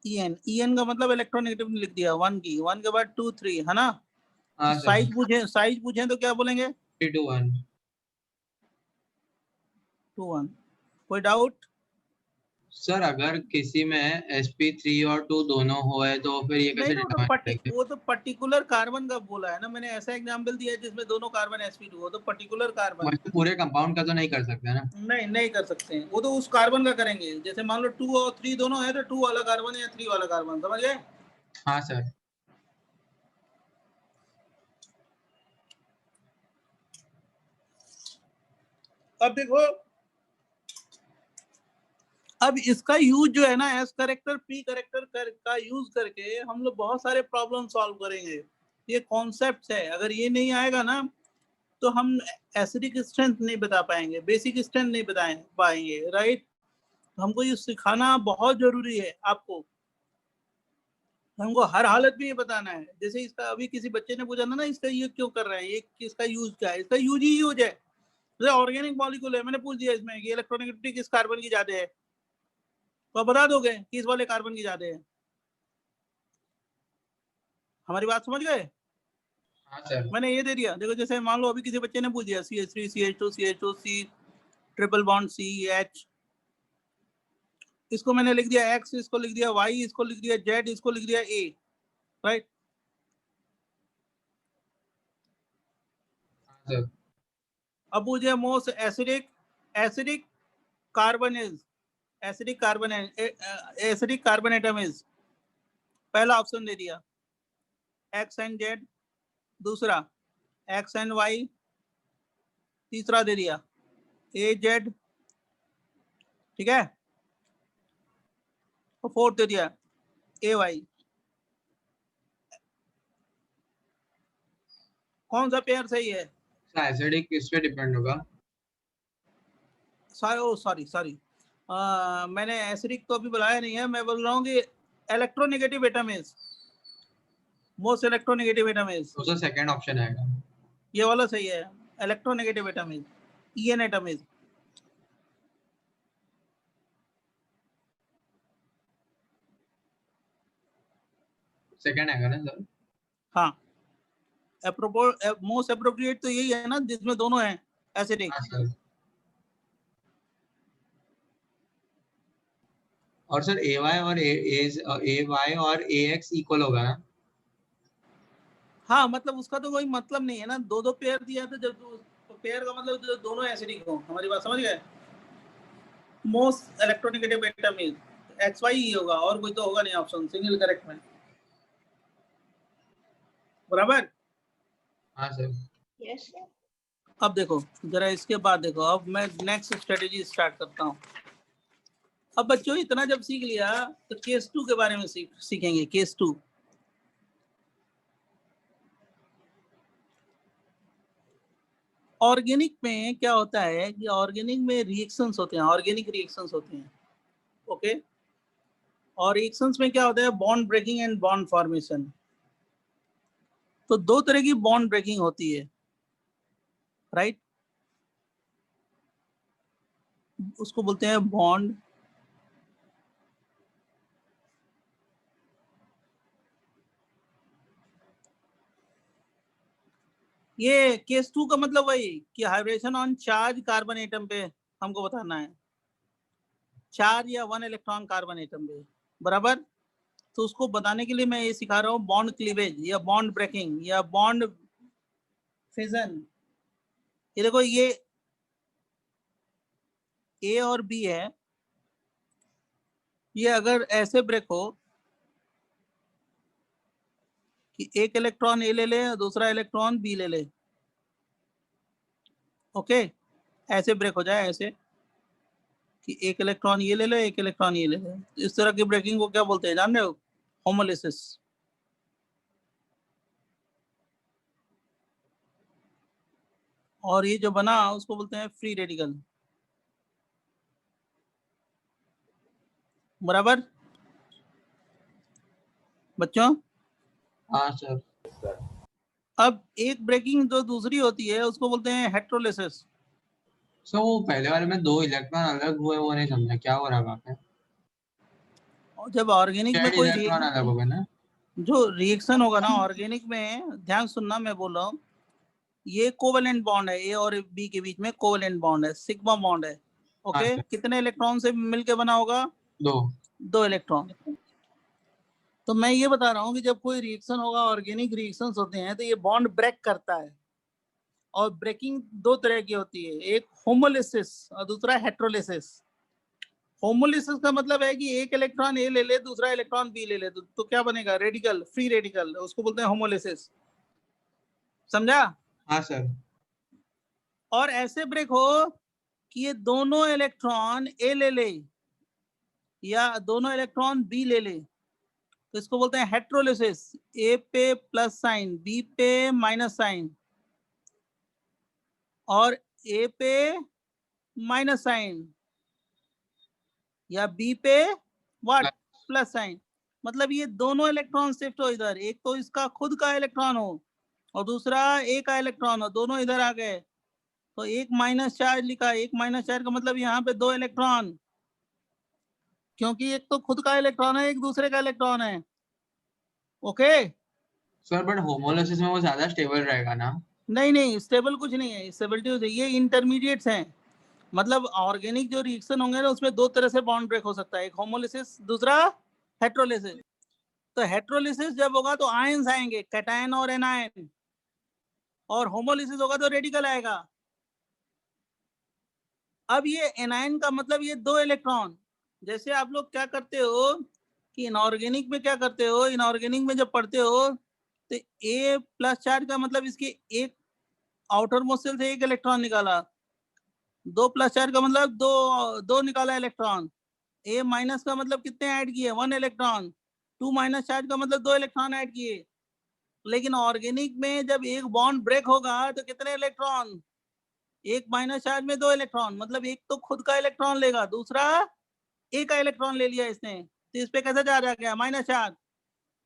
[SPEAKER 2] en का मतलब इलेक्ट्रोनेगेटिविटी लिख दिया 1 की, 1 के बाद 2 3 है ना।
[SPEAKER 1] हाँ
[SPEAKER 2] साइज पूछे तो क्या बोलेंगे?
[SPEAKER 1] 3 to 1।
[SPEAKER 2] 2 1। कोई डाउट?
[SPEAKER 1] सर अगर किसी में sp3 और 2 दोनों होए तो फिर ये कैसे
[SPEAKER 2] नहीं
[SPEAKER 1] डिटरमाइन करेंगे?
[SPEAKER 2] वो तो पर्टिकुलर कार्बन का बोला है ना मैंने। ऐसा एग्जांपल दिया है जिसमें दोनों कार्बन sp2 हो, तो पर्टिकुलर कार्बन।
[SPEAKER 1] मतलब पूरे कंपाउंड का तो नहीं कर सकते ना।
[SPEAKER 2] नहीं कर सकते हैं, वो तो उस कार्बन का करेंगे। जैसे मान लो 2 और 3 दोनों है तो 2 वाला कार्बन या 3 वाला कार्बन, समझ गए?
[SPEAKER 1] हाँ सर।
[SPEAKER 2] अब देखो, अब इसका यूज जो है ना, एस करेक्टर पी करेक्टर का यूज करके हम लोग बहुत सारे प्रॉब्लम सॉल्व करेंगे। ये कॉन्सेप्ट है, अगर ये नहीं आएगा ना तो हम एसिडिक स्ट्रेंथ नहीं बता पाएंगे, बेसिक स्ट्रेंथ नहीं बता पाएंगे, राइट। हमको ये सिखाना बहुत जरूरी है आपको, हमको हर हालत में ये बताना है। जैसे इसका अभी किसी बच्चे ने पूछा ना इसका ये क्यों कर रहे हैं, ये इसका यूज क्या है, इसका यूज ही यूज है। जैसे ऑर्गेनिक मॉलिक्यूल है, मैंने पूछ दिया इसमें कि इलेक्ट्रोनेगेटिविटी किस कार्बन की ज्यादा है, तो आप बता दोगे किस वाले कार्बन की ज्यादा है। हमारी बात समझ गए?
[SPEAKER 1] हाँ सर।
[SPEAKER 2] मैंने ये दे दिया, देखो जैसे मान लो अभी किसी बच्चे ने पूछ दिया CH3 CH2 CH2 C triple bond CH, इसको मैंने लिख दिया X, इसको लिख दिया Y, इसको लिख दिया Z, इसको लिख दिया A, राइट।
[SPEAKER 1] सर
[SPEAKER 2] अब पूछे most acidic carbon is, acidic carbon atom is, पहला ऑप्शन दे दिया X एंड Z, दूसरा X एंड Y, तीसरा दे दिया AZ, ठीक है, और फोर्थ दे दिया AY। कौन सा पेयर सही है?
[SPEAKER 1] एसिडिक किस पे डिपेंड होगा?
[SPEAKER 2] सॉरी मैंने एसिडिक तो अभी बुलाया नहीं है, मैं बोल रहा हूँ कि electronegative atom is, most electronegative atom is,
[SPEAKER 1] तो सेकंड ऑप्शन आएगा,
[SPEAKER 2] ये वाला सही है। Electronegative atom is EN atom is,
[SPEAKER 1] second आएगा ना सर?
[SPEAKER 2] हाँ, मोस्ट एप्रोप्रिएट तो यही है ना जिसमें दोनों हैं एसिडिक।
[SPEAKER 1] हाँ सर। और सर AY और AY और AX इक्वल होगा ना?
[SPEAKER 2] हाँ, मतलब उसका तो कोई मतलब नहीं है ना, दो दो पेयर दिया तो जब पेयर का मतलब जो दोनों एसिडिक हो। हमारी बात समझ गए? Most electronegative atom is XY ही होगा, और कोई तो होगा नहीं ऑप्शन, सिंगल करेक्ट में, बराबर।
[SPEAKER 1] हाँ सर।
[SPEAKER 3] Yes sir.
[SPEAKER 2] अब देखो जरा इसके बाद देखो, अब मैं नेक्स्ट स्ट्रेटेजी स्टार्ट करता हूँ। अब बच्चों इतना जब सीख लिया तो केस 2 के बारे में सीखेंगे। केस 2, ऑर्गेनिक में क्या होता है कि ऑर्गेनिक में रिएक्शंस होते हैं, ऑर्गेनिक रिएक्शंस होते हैं, ओके। और रिएक्शंस में क्या होता है? Bond breaking and bond formation. तो दो तरह की बॉन्ड ब्रेकिंग होती है, राइट। उसको बोलते हैं बॉन्ड ये केस 2 का मतलब वही कि hybridisation on charge carbon atom पे हमको बताना है, चार्ज या 1 इलेक्ट्रॉन कार्बन एटम पे, बराबर। तो उसको बताने के लिए मैं ये सिखा रहा हूँ बॉन्ड क्लीवेज या बॉन्ड ब्रेकिंग या बॉन्ड फिजन। ये देखो ये A और B है, ये अगर ऐसे ब्रेक हो कि एक इलेक्ट्रॉन A ले ले और दूसरा इलेक्ट्रॉन B ले ले, ओके, ऐसे ब्रेक हो जाए, ऐसे कि एक इलेक्ट्रॉन ये ले ले, एक इलेक्ट्रॉन ये ले ले, इस तरह की ब्रेकिंग को क्या बोलते हैं जान रहे हो? होमोलिसिस। और ये जो बना उसको बोलते हैं फ्री रेडिकल, बराबर बच्चों।
[SPEAKER 1] हाँ सर।
[SPEAKER 2] अब एक ब्रेकिंग जो दूसरी होती है उसको बोलते हैं हेट्रोलिसिस।
[SPEAKER 1] सर वो पहले वाले में 2 इलेक्ट्रॉन अलग हुए, वो नहीं समझा क्या हो रहा है वहाँ पे?
[SPEAKER 2] और जब ऑर्गेनिक में कोई
[SPEAKER 1] इलेक्ट्रॉन अलग होगा ना?
[SPEAKER 2] जो रिएक्शन होगा ना ऑर्गेनिक में, ध्यान सुनना मैं बोल रहा हूँ, ये कोवेलेंट बॉन्ड है, A और B के बीच में कोवेलेंट बॉन्ड है, सिग्मा बॉन्ड है, ओके।
[SPEAKER 1] हाँ,
[SPEAKER 2] कितने इलेक्ट्रॉन से मिलके बना होगा? 2 इलेक्ट्रॉन। तो मैं ये बता रहा हूँ कि जब कोई रिएक्शन होगा, ऑर्गेनिक रिएक्शंस होते हैं, तो ये बॉन्ड ब्रेक करता है। और ब्रेकिंग दो तरह की होती है, एक होमोलिसिस और दूसरा हेट्रोलिसिस। होमोलिसिस का मतलब है कि एक इलेक्ट्रॉन A ले ले, दूसरा इलेक्ट्रॉन B ले ले, तो क्या बनेगा? रेडिकल, फ्री रेडिकल, उसको बोलते हैं होमोलिसिस, समझा?
[SPEAKER 1] हाँ सर।
[SPEAKER 2] और ऐसे ब्रेक हो कि ये दोनों इलेक्ट्रॉन A ले ले या दोनों इलेक्ट्रॉन B ले ले, तो इसको बोलते हैं हेट्रोलिसिस। ए पे प्लस साइन, बी पे माइनस साइन, और ए पे माइनस साइन, या बी पे व्हाट, प्लस साइन। मतलब ये दोनों इलेक्ट्रॉन शिफ्ट हो इधर, एक तो इसका खुद का इलेक्ट्रॉन हो और दूसरा ए का इलेक्ट्रॉन हो, दोनों इधर आ गए। तो एक माइनस चार्ज लिखा, एक माइनस चार्ज का मतलब यहाँ पे दो इलेक्ट्रॉन, क्योंकि एक तो खुद का इलेक्ट्रॉन है, एक दूसरे का इलेक्ट्रॉन है। ओके
[SPEAKER 1] सर बट होमोलिसिस में वो ज्यादा स्टेबल रहेगा ना?
[SPEAKER 2] नहीं नहीं, स्टेबल कुछ नहीं है, स्टेबिलिटी ये इंटरमीडिएट्स हैं। मतलब ऑर्गेनिक जो रिएक्शन होंगे ना उसमें दो तरह से बॉन्ड ब्रेक हो सकता है, एक होमोलिसिस, दूसरा हेट्रोलिसिस। तो हेट्रोलिसिस जब होगा तो आयंस आएंगे, कैटायन और एनायन, और होमोलिसिस होगा तो रेडिकल आएगा। अब ये एनायन का मतलब ये दो इलेक्ट्रॉन, जैसे आप लोग क्या करते हो कि इनऑर्गेनिक में क्या करते हो, इनऑर्गेनिक में जब पढ़ते हो तो ए प्लस चार्ज का मतलब इसके एक आउटर मोस्ट शेल से एक इलेक्ट्रॉन निकाला, दो प्लस चार्ज का मतलब दो निकाला इलेक्ट्रॉन, ए माइनस का मतलब कितने ऐड किए, one electron, two minus charge का मतलब दो इलेक्ट्रॉन ऐड किए। लेकिन ऑर्गेनिक में जब एक बॉन्ड ब्रेक होगा तो कितने इलेक्ट्रॉन, एक माइनस चार्ज में दो इलेक्ट्रॉन, मतलब एक तो खुद का इलेक्ट्रॉन लेगा, दूसरा ए का इलेक्ट्रॉन ले लिया इसने, तो इस पे कैसा चार्ज आ गया, माइनस चार्ज।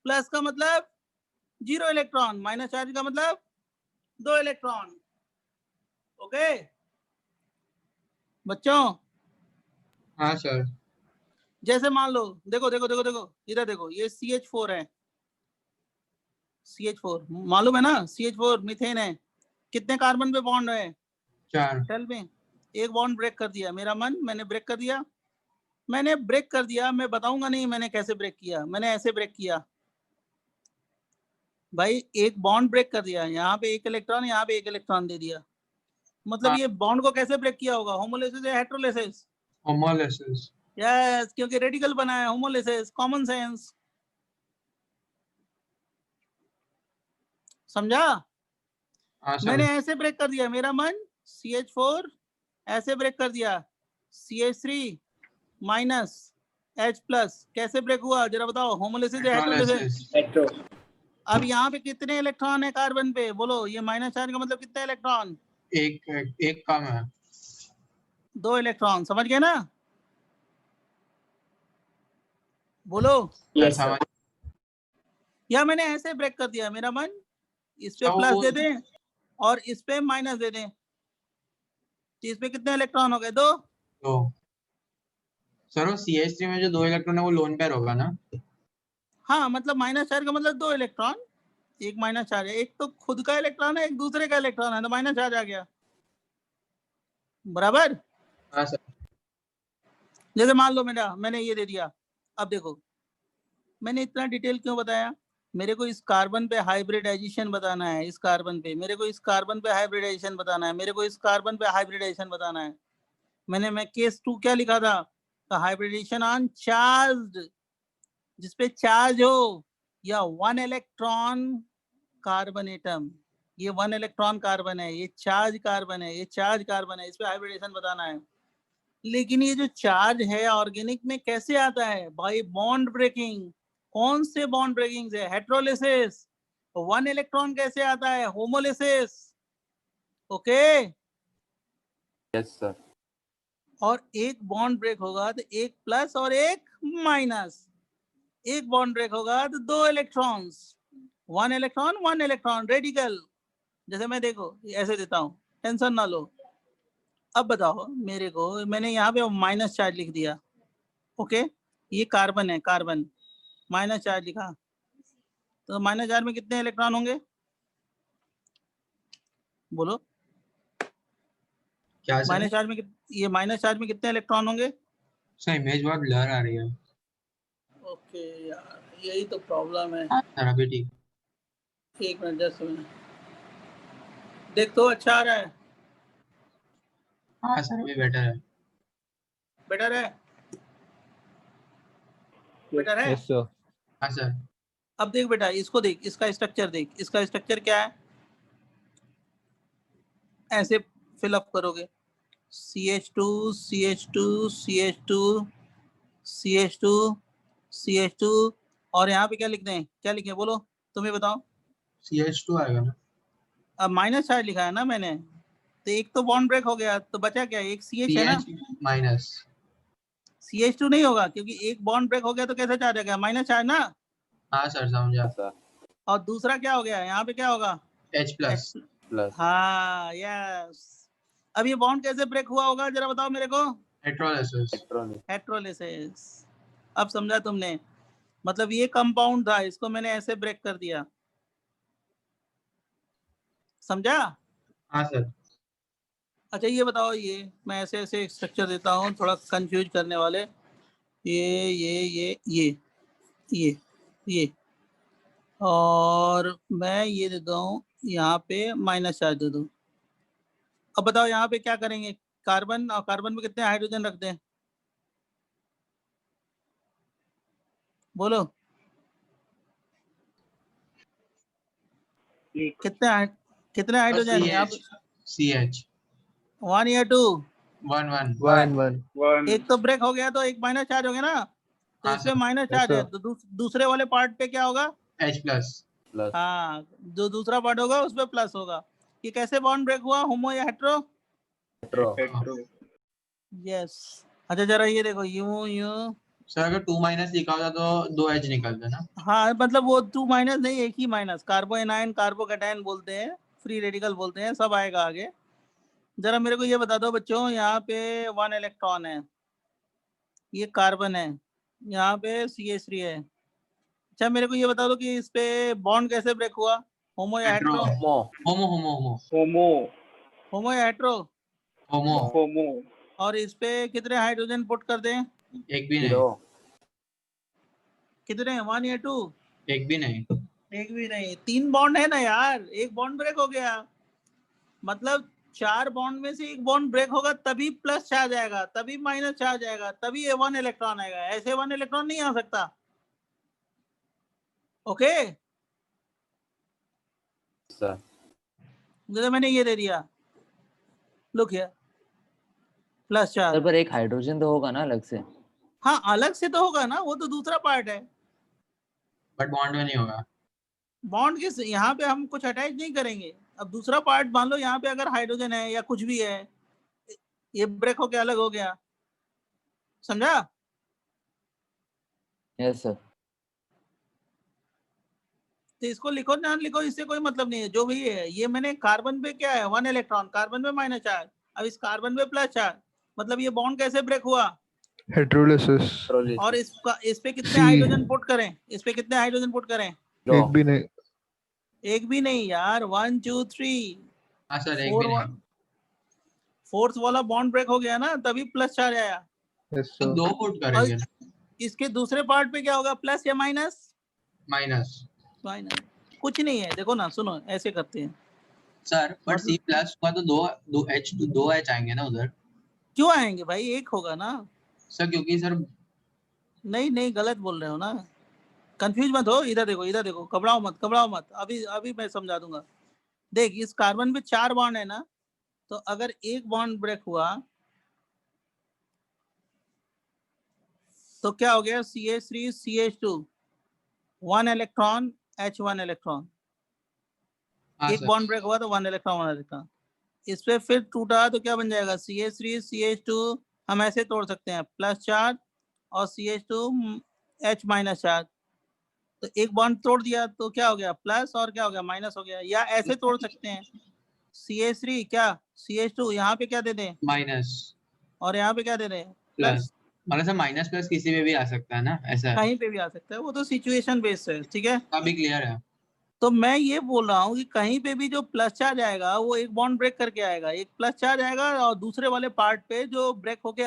[SPEAKER 2] प्लस का मतलब जीरो इलेक्ट्रॉन, माइनस चार्ज का मतलब दो इलेक्ट्रॉन। ओके बच्चों?
[SPEAKER 1] हाँ सर।
[SPEAKER 2] जैसे मान लो, देखो देखो देखो देखो इधर देखो, ये CH4 है, CH4 मालूम है ना, CH4 मीथेन है, कितने कार्बन पे बॉन्ड है,
[SPEAKER 1] 4।
[SPEAKER 2] टेल में। एक बॉन्ड ब्रेक कर दिया, मेरा मन, मैंने ब्रेक कर दिया, मैंने ब्रेक कर दिया, मैं बताऊंगा नहीं मैंने कैसे ब्रेक किया, मैंने ऐसे ब्रेक किया भाई, एक बॉन्ड ब्रेक कर दिया, यहाँ पे एक इलेक्ट्रॉन, यहाँ पे एक इलेक्ट्रॉन दे दिया, मतलब ये बॉन्ड को कैसे ब्रेक किया होगा, होमोलिसिस या हेट्रोलिसिस?
[SPEAKER 1] होमोलिसिस।
[SPEAKER 2] यस, क्योंकि रेडिकल बना है, होमोलिसिस, कॉमन सेंस, समझा?
[SPEAKER 1] हाँ सर।
[SPEAKER 2] मैंने ऐसे ब्रेक कर दिया, मेरा मन CH4 ऐसे ब्रेक कर दिया, CH3 माइनस H प्लस, कैसे ब्रेक हुआ जरा बताओ, होमोलिसिस या हेट्रोलिसिस?
[SPEAKER 1] हेट्रोलिसिस।
[SPEAKER 2] अब यहाँ पे कितने इलेक्ट्रॉन है कार्बन पे, बोलो, ये माइनस चार्ज का मतलब कितने इलेक्ट्रॉन,
[SPEAKER 1] एक कम है।
[SPEAKER 2] दो इलेक्ट्रॉन, समझ गए ना? बोलो।
[SPEAKER 1] Yes sir.
[SPEAKER 2] या मैंने ऐसे ब्रेक कर दिया, मेरा मन इस पे
[SPEAKER 1] तो
[SPEAKER 2] प्लस दे दें और इस पे माइनस दे दें, तो इस पे कितने इलेक्ट्रॉन हो गए, दो।
[SPEAKER 1] तो सर वो CH3 में जो दो इलेक्ट्रॉन है वो लोन पेयर होगा ना?
[SPEAKER 2] हाँ मतलब माइनस चार्ज का मतलब दो इलेक्ट्रॉन, एक माइनस चार्ज है, एक तो खुद का इलेक्ट्रॉन है, एक दूसरे का इलेक्ट्रॉन है, तो माइनस चार्ज आ गया, बराबर?
[SPEAKER 1] हाँ सर।
[SPEAKER 2] जैसे मान लो मैंने ये दे दिया। अब देखो मैंने इतना डिटेल क्यों बताया, मेरे को इस कार्बन पे हाइब्रिडाइजेशन बताना है, इस कार्बन पे मेरे को इस कार्बन पे हाइब्रिडाइजेशन बताना है, मेरे को इस कार्बन पे हाइब्रिडाइजेशन बताना है। मैं केस 2 क्या लिखा था, हाइब्रिडेशन ऑन चार्ज, जिसपे चार्ज हो, या वन इलेक्ट्रॉन कार्बन एटम, ये वन इलेक्ट्रॉन कार्बन है, ये चार्ज कार्बन है, ये चार्ज कार्बन है, इस पे हाइब्रिडेशन बताना है। लेकिन ये जो चार्ज है ऑर्गेनिक में कैसे आता है, बाय बॉन्ड ब्रेकिंग। कौन से बॉन्ड ब्रेकिंग से, हेट्रोलिसिस। वन इलेक्ट्रॉन कैसे आता है, होमोलिसिस। Okay
[SPEAKER 7] yes sir.
[SPEAKER 2] और एक बॉन्ड ब्रेक होगा तो एक प्लस और एक माइनस, एक बॉन्ड ब्रेक होगा तो दो इलेक्ट्रॉन्स, वन इलेक्ट्रॉन रेडिकल। जैसे मैं देखो ऐसे देता हूँ, टेंशन ना लो। अब बताओ मेरे को, मैंने यहाँ पे माइनस चार्ज लिख दिया, ओके, ये कार्बन है, कार्बन माइनस चार्ज लिखा, तो माइनस चार्ज में कितने इलेक्ट्रॉन होंगे, बोलो?
[SPEAKER 1] क्या सर?
[SPEAKER 2] माइनस चार्ज में ये माइनस चार्ज में कितने इलेक्ट्रॉन होंगे?
[SPEAKER 1] सर इमेज बहुत ब्लर आ रही है।
[SPEAKER 2] ओके यार, यही तो प्रॉब्लम है।
[SPEAKER 1] सर अभी ठीक।
[SPEAKER 2] एक मिनट, 10 मिनट, देख तो अच्छा आ रहा है,
[SPEAKER 1] हाँ सर अभी बेटर है।
[SPEAKER 2] बेटर है, बेटर है।
[SPEAKER 8] Yes sir.
[SPEAKER 1] हाँ सर।
[SPEAKER 2] अब देख बेटा, इसको देख, इसका स्ट्रक्चर देख, इसका स्ट्रक्चर क्या है, ऐसे फिलअप करोगे, CH2 CH2 CH2 CH2 CH2 और यहाँ पे क्या लिख दें, क्या लिखें बोलो, तुम्हें बताओ।
[SPEAKER 1] CH2 आएगा ना।
[SPEAKER 2] अब माइनस चार्ज लिखा है ना मैंने, तो एक तो बॉन्ड ब्रेक हो गया, तो बचा क्या, एक CH है ना।
[SPEAKER 1] CH minus.
[SPEAKER 2] CH2 नहीं होगा, क्योंकि एक बॉन्ड ब्रेक हो गया तो कैसे चार्ज आ गया, माइनस चार्ज ना।
[SPEAKER 1] हाँ सर समझा।
[SPEAKER 2] और दूसरा क्या हो गया, यहाँ पे क्या होगा,
[SPEAKER 1] H प्लस।
[SPEAKER 2] हाँ यस। अब ये बॉन्ड कैसे ब्रेक हुआ होगा जरा बताओ मेरे को,
[SPEAKER 1] हेट्रोलिसिस।
[SPEAKER 2] हेट्रोलिसिस। अब समझा तुमने, मतलब ये कंपाउंड था, इसको मैंने ऐसे ब्रेक कर दिया, समझा।
[SPEAKER 1] हाँ सर।
[SPEAKER 2] अच्छा ये बताओ, ये मैं ऐसे ऐसे स्ट्रक्चर देता हूँ थोड़ा कंफ्यूज करने वाले, ये और मैं ये देता हूँ यहाँ पे माइनस चार्ज दे दूँ। अब बताओ यहाँ पे क्या करेंगे, कार्बन, और कार्बन में कितने हाइड्रोजन रख दें, बोलो कितने हाइड्रोजन यहाँ पे,
[SPEAKER 1] CH
[SPEAKER 2] 1 या 2,
[SPEAKER 1] 1
[SPEAKER 2] एक तो ब्रेक हो गया तो एक माइनस चार्ज हो गया ना, तो
[SPEAKER 1] हाँ
[SPEAKER 2] इस पे
[SPEAKER 1] सर।
[SPEAKER 2] माइनस चार्ज है, तो दूसरे वाले पार्ट पे क्या होगा,
[SPEAKER 1] H प्लस।
[SPEAKER 2] हाँ जो दूसरा पार्ट होगा उस पे प्लस होगा। ये कैसे बॉन्ड ब्रेक हुआ, होमो या हेट्रो, यस। अच्छा जरा ये देखो, यूं
[SPEAKER 1] सर अगर 2 माइनस लिखा होता तो 2 H निकलता ना।
[SPEAKER 2] हाँ, मतलब वो 2 माइनस नहीं, एक ही माइनस, कार्बो एनायन कार्बोकैटायन बोलते हैं, फ्री रेडिकल बोलते हैं, सब आएगा आगे। जरा मेरे को ये बता दो बच्चों, यहाँ पे 1 इलेक्ट्रॉन है, ये कार्बन है, यहाँ पे CH3 है। अच्छा मेरे को ये बता दो कि इस पे बॉन्ड कैसे ब्रेक हुआ, होमो या हेट्रो, होमो या हेट्रो,
[SPEAKER 1] होमो।
[SPEAKER 2] और इस पे कितने हाइड्रोजन पुट कर दें,
[SPEAKER 1] एक भी नहीं।
[SPEAKER 2] कितने, 1 या 2,
[SPEAKER 1] एक भी नहीं।
[SPEAKER 2] एक भी नहीं, 3 बॉन्ड है ना यार, एक बॉन्ड ब्रेक हो गया, मतलब 4 बॉन्ड में से एक बॉन्ड ब्रेक होगा तभी प्लस चार्ज आएगा, तभी माइनस चार्ज आएगा, तभी 1 इलेक्ट्रॉन आएगा, ऐसे 1 इलेक्ट्रॉन नहीं आ सकता। ओके तो मैंने ये दे दिया, लुक हियर, प्लस चार्ज।
[SPEAKER 7] पर एक हाइड्रोजन तो होगा ना अलग से,
[SPEAKER 2] हाँ अलग से तो होगा ना, वो तो दूसरा पार्ट है,
[SPEAKER 1] बट बॉन्ड में नहीं होगा।
[SPEAKER 2] बॉन्ड के यहाँ पे हम कुछ अटैच नहीं करेंगे। अब दूसरा पार्ट मान लो यहाँ पे अगर हाइड्रोजन है या कुछ भी है, ये ब्रेक होके अलग हो गया, समझा।
[SPEAKER 7] Yes sir.
[SPEAKER 2] तो इसको लिखो ना लिखो, इससे कोई मतलब नहीं है, जो भी है। ये मैंने कार्बन पे क्या है, 1 इलेक्ट्रॉन, कार्बन पे माइनस चार्ज, अब इस कार्बन पे प्लस चार्ज, मतलब ये बॉन्ड कैसे ब्रेक हुआ,
[SPEAKER 9] हेट्रोलिसिस।
[SPEAKER 2] और इस पे कितने हाइड्रोजन पुट करें, इस पे कितने हाइड्रोजन पुट करें,
[SPEAKER 9] एक भी नहीं।
[SPEAKER 2] एक भी नहीं यार, 1 2 3
[SPEAKER 1] हाँ सर एक भी नहीं।
[SPEAKER 2] फोर्थ वाला बॉन्ड ब्रेक हो गया ना, तभी प्लस चार्ज आया।
[SPEAKER 1] तो 2 पुट
[SPEAKER 2] और
[SPEAKER 1] करेंगे।
[SPEAKER 2] इसके दूसरे पार्ट पे क्या होगा, प्लस या माइनस,
[SPEAKER 1] माइनस।
[SPEAKER 2] कुछ नहीं है, देखो ना, सुनो ऐसे करते हैं
[SPEAKER 1] सर बट C प्लस हुआ तो दो H आएंगे ना उधर।
[SPEAKER 2] क्यों आएंगे भाई, एक होगा ना
[SPEAKER 1] सर, क्योंकि सर
[SPEAKER 2] नहीं गलत बोल रहे हो ना, कंफ्यूज मत हो, इधर देखो, घबराओ मत, अभी मैं समझा दूंगा। देख इस कार्बन पे 4 बॉन्ड है ना, तो अगर एक बॉन्ड ब्रेक हुआ तो क्या हो गया, CH3 CH2, 1 electron H1 electron, एक बॉन्ड ब्रेक हुआ तो 1 इलेक्ट्रॉन, इस पे फिर टूटा तो क्या बन जाएगा, CH3 CH2, हम ऐसे तोड़ सकते हैं, प्लस चार्ज और CH2 H माइनस चार्ज, तो एक बॉन्ड तोड़ दिया तो क्या हो गया, प्लस, और क्या हो गया, माइनस हो गया। या ऐसे तोड़ सकते हैं, CH3 क्या, CH2 यहाँ पे क्या दे दें,
[SPEAKER 1] माइनस,
[SPEAKER 2] और यहाँ पे क्या दे दें,
[SPEAKER 1] प्लस। मतलब सर माइनस प्लस किसी में भी आ सकता है ना, ऐसा है।
[SPEAKER 2] कहीं पे भी आ सकता है, वो तो सिचुएशन बेस्ड है, ठीक है।
[SPEAKER 1] अभी क्लियर है।
[SPEAKER 2] तो मैं ये बोल रहा हूँ कि कहीं पे भी जो प्लस चार्ज आएगा वो एक बॉन्ड ब्रेक करके आएगा, एक प्लस चार्ज आएगा, और दूसरे वाले पार्ट पे जो ब्रेक होके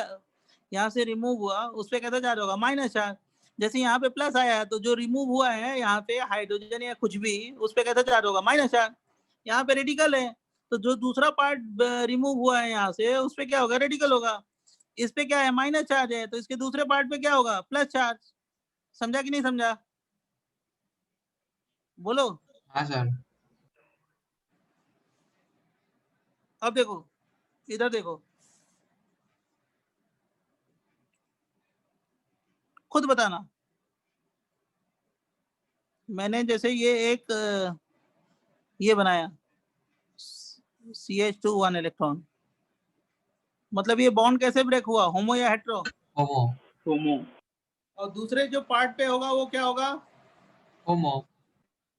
[SPEAKER 2] यहाँ से रिमूव हुआ उस पे कैसा चार्ज होगा, माइनस चार्ज। जैसे यहाँ पे प्लस आया है तो जो रिमूव हुआ है यहाँ पे हाइड्रोजन या कुछ भी, उस पे कैसा चार्ज होगा, माइनस चार्ज। यहाँ पे रेडिकल है तो जो दूसरा पार्ट रिमूव हुआ है यहाँ से, उस पे क्या होगा, रेडिकल होगा। इस पे क्या है, माइनस चार्ज है, तो इसके दूसरे पार्ट पे क्या होगा, प्लस चार्ज। समझा कि नहीं समझा, बोलो।
[SPEAKER 1] हाँ सर।
[SPEAKER 2] अब देखो, इधर देखो, खुद बताना, मैंने जैसे ये एक ये बनाया CH2 1 इलेक्ट्रॉन, मतलब ये बॉन्ड कैसे ब्रेक हुआ, होमो या हेट्रो?
[SPEAKER 1] होमो।
[SPEAKER 2] होमो। और दूसरे जो पार्ट पे होगा वो क्या होगा?
[SPEAKER 1] होमो।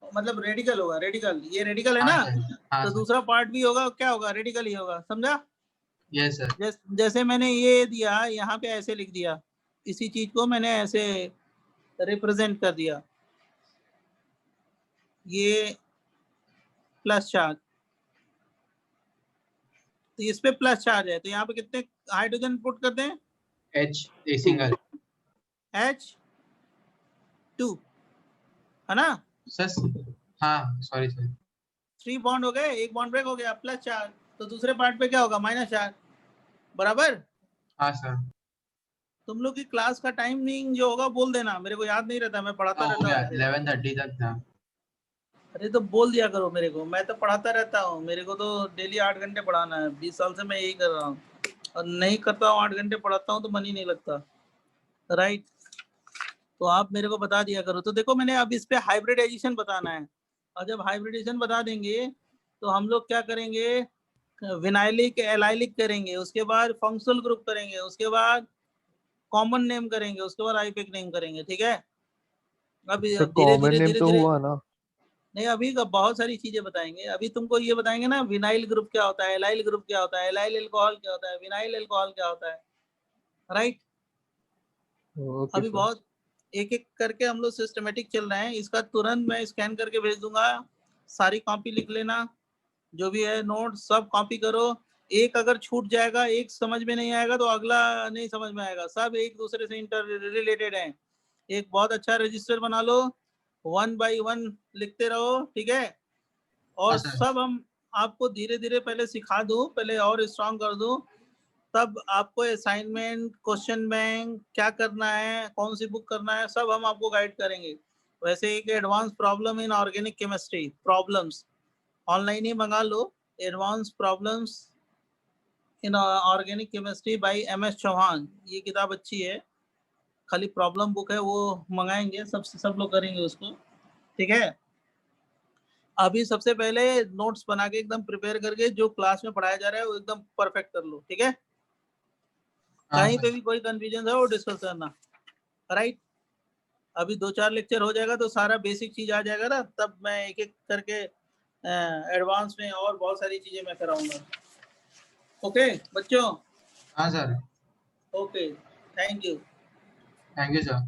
[SPEAKER 2] मतलब रेडिकल होगा, रेडिकल, ये रेडिकल है
[SPEAKER 1] हाँ
[SPEAKER 2] ना,
[SPEAKER 1] सर, हाँ
[SPEAKER 2] तो
[SPEAKER 1] सर,
[SPEAKER 2] दूसरा पार्ट भी होगा, क्या होगा, रेडिकल ही होगा, समझा?
[SPEAKER 1] Yes sir.
[SPEAKER 2] जैसे मैंने ये दिया यहाँ पे ऐसे लिख दिया, इसी चीज को मैंने ऐसे रिप्रेजेंट कर दिया, ये प्लस चार्ज, तो इस पे प्लस चार्ज है, तो यहाँ पे कितने हाइड्रोजन पुट करते हैं?
[SPEAKER 1] H a single.
[SPEAKER 2] H2 है ना,
[SPEAKER 1] सर हाँ सॉरी सर।
[SPEAKER 2] 3 बॉन्ड हो गए, एक बॉन्ड ब्रेक हो गया, प्लस चार्ज, तो दूसरे पार्ट पे क्या होगा, माइनस चार्ज, बराबर?
[SPEAKER 1] हाँ सर।
[SPEAKER 2] तुम लोग की क्लास का टाइमिंग जो होगा बोल देना, मेरे को याद नहीं रहता, मैं पढ़ाता
[SPEAKER 1] हो
[SPEAKER 2] रहता
[SPEAKER 1] गया,
[SPEAKER 2] हूँ।
[SPEAKER 1] 11:30 तक था।
[SPEAKER 2] अरे तो बोल दिया करो मेरे को, मैं तो पढ़ाता रहता हूँ, मेरे को तो डेली 8 घंटे पढ़ाना है, 20 साल से मैं यही कर रहा हूँ, और नहीं करता हूँ 8 घंटे पढ़ाता हूँ तो मन ही नहीं लगता, राइट? तो आप मेरे को बता दिया करो। तो देखो मैंने अब इस पे हाइब्रिडाइजेशन बताना है, और जब हाइब्रिडाइजेशन बता देंगे तो हम लोग क्या करेंगे, विनाइलिक एलाइलिक करेंगे, उसके बाद फंक्शनल ग्रुप करेंगे, उसके बाद कॉमन नेम करेंगे, उसके बाद आईपीएक नेम करेंगे, ठीक है? अब
[SPEAKER 9] तो
[SPEAKER 2] धीरे
[SPEAKER 9] कॉमन
[SPEAKER 2] धीरे
[SPEAKER 9] नेम
[SPEAKER 2] धीरे
[SPEAKER 9] तो
[SPEAKER 2] धीरे,
[SPEAKER 9] हुआ ना।
[SPEAKER 2] नहीं अभी का बहुत सारी चीजें बताएंगे, अभी तुमको ये बताएंगे ना, विनाइल ग्रुप क्या होता है, एलाइल ग्रुप क्या होता है, एलाइल अल्कोहल क्या होता है, विनाइल अल्कोहल क्या होता है, राइट?
[SPEAKER 9] ओके
[SPEAKER 2] अभी
[SPEAKER 9] सर।
[SPEAKER 2] बहुत एक एक करके हम लोग सिस्टमेटिक चल रहे हैं, इसका तुरंत मैं स्कैन करके भेज दूंगा, सारी कॉपी लिख लेना, जो भी है नोट सब कॉपी करो, एक अगर छूट जाएगा, एक समझ में नहीं आएगा तो अगला नहीं समझ में आएगा, सब एक दूसरे से इंटर रिलेटेड है। एक बहुत अच्छा रजिस्टर बना लो, 1 by 1 लिखते रहो, ठीक है? और
[SPEAKER 1] हाँ सर।
[SPEAKER 2] सब हम आपको धीरे धीरे पहले सिखा दूं, पहले और स्ट्रांग कर दूं, तब आपको असाइनमेंट, क्वेश्चन बैंक क्या करना है, कौन सी बुक करना है, सब हम आपको गाइड करेंगे। वैसे एक advance problem in organic chemistry, problems online ही मंगा लो, advance problems in organic chemistry by MS Chauhan, ये किताब अच्छी है, खाली प्रॉब्लम बुक है, वो मंगाएंगे, सब लोग करेंगे उसको, ठीक है? अभी सबसे पहले नोट्स बना के एकदम प्रिपेयर करके जो क्लास में पढ़ाया जा रहा है वो एकदम परफेक्ट कर लो, ठीक है?
[SPEAKER 1] हाँ
[SPEAKER 2] कहीं पे
[SPEAKER 1] सर।
[SPEAKER 2] भी कोई कंफ्यूजन है वो डिस्कस करना, राइट? अभी 2-4 लेक्चर हो जाएगा तो सारा बेसिक चीज आ जाएगा ना, तब मैं एक एक करके एडवांस में और बहुत सारी चीजें मैं कराऊंगा। ओके बच्चों?
[SPEAKER 1] हाँ sir.
[SPEAKER 2] Okay, thank you.
[SPEAKER 1] Thank you sir.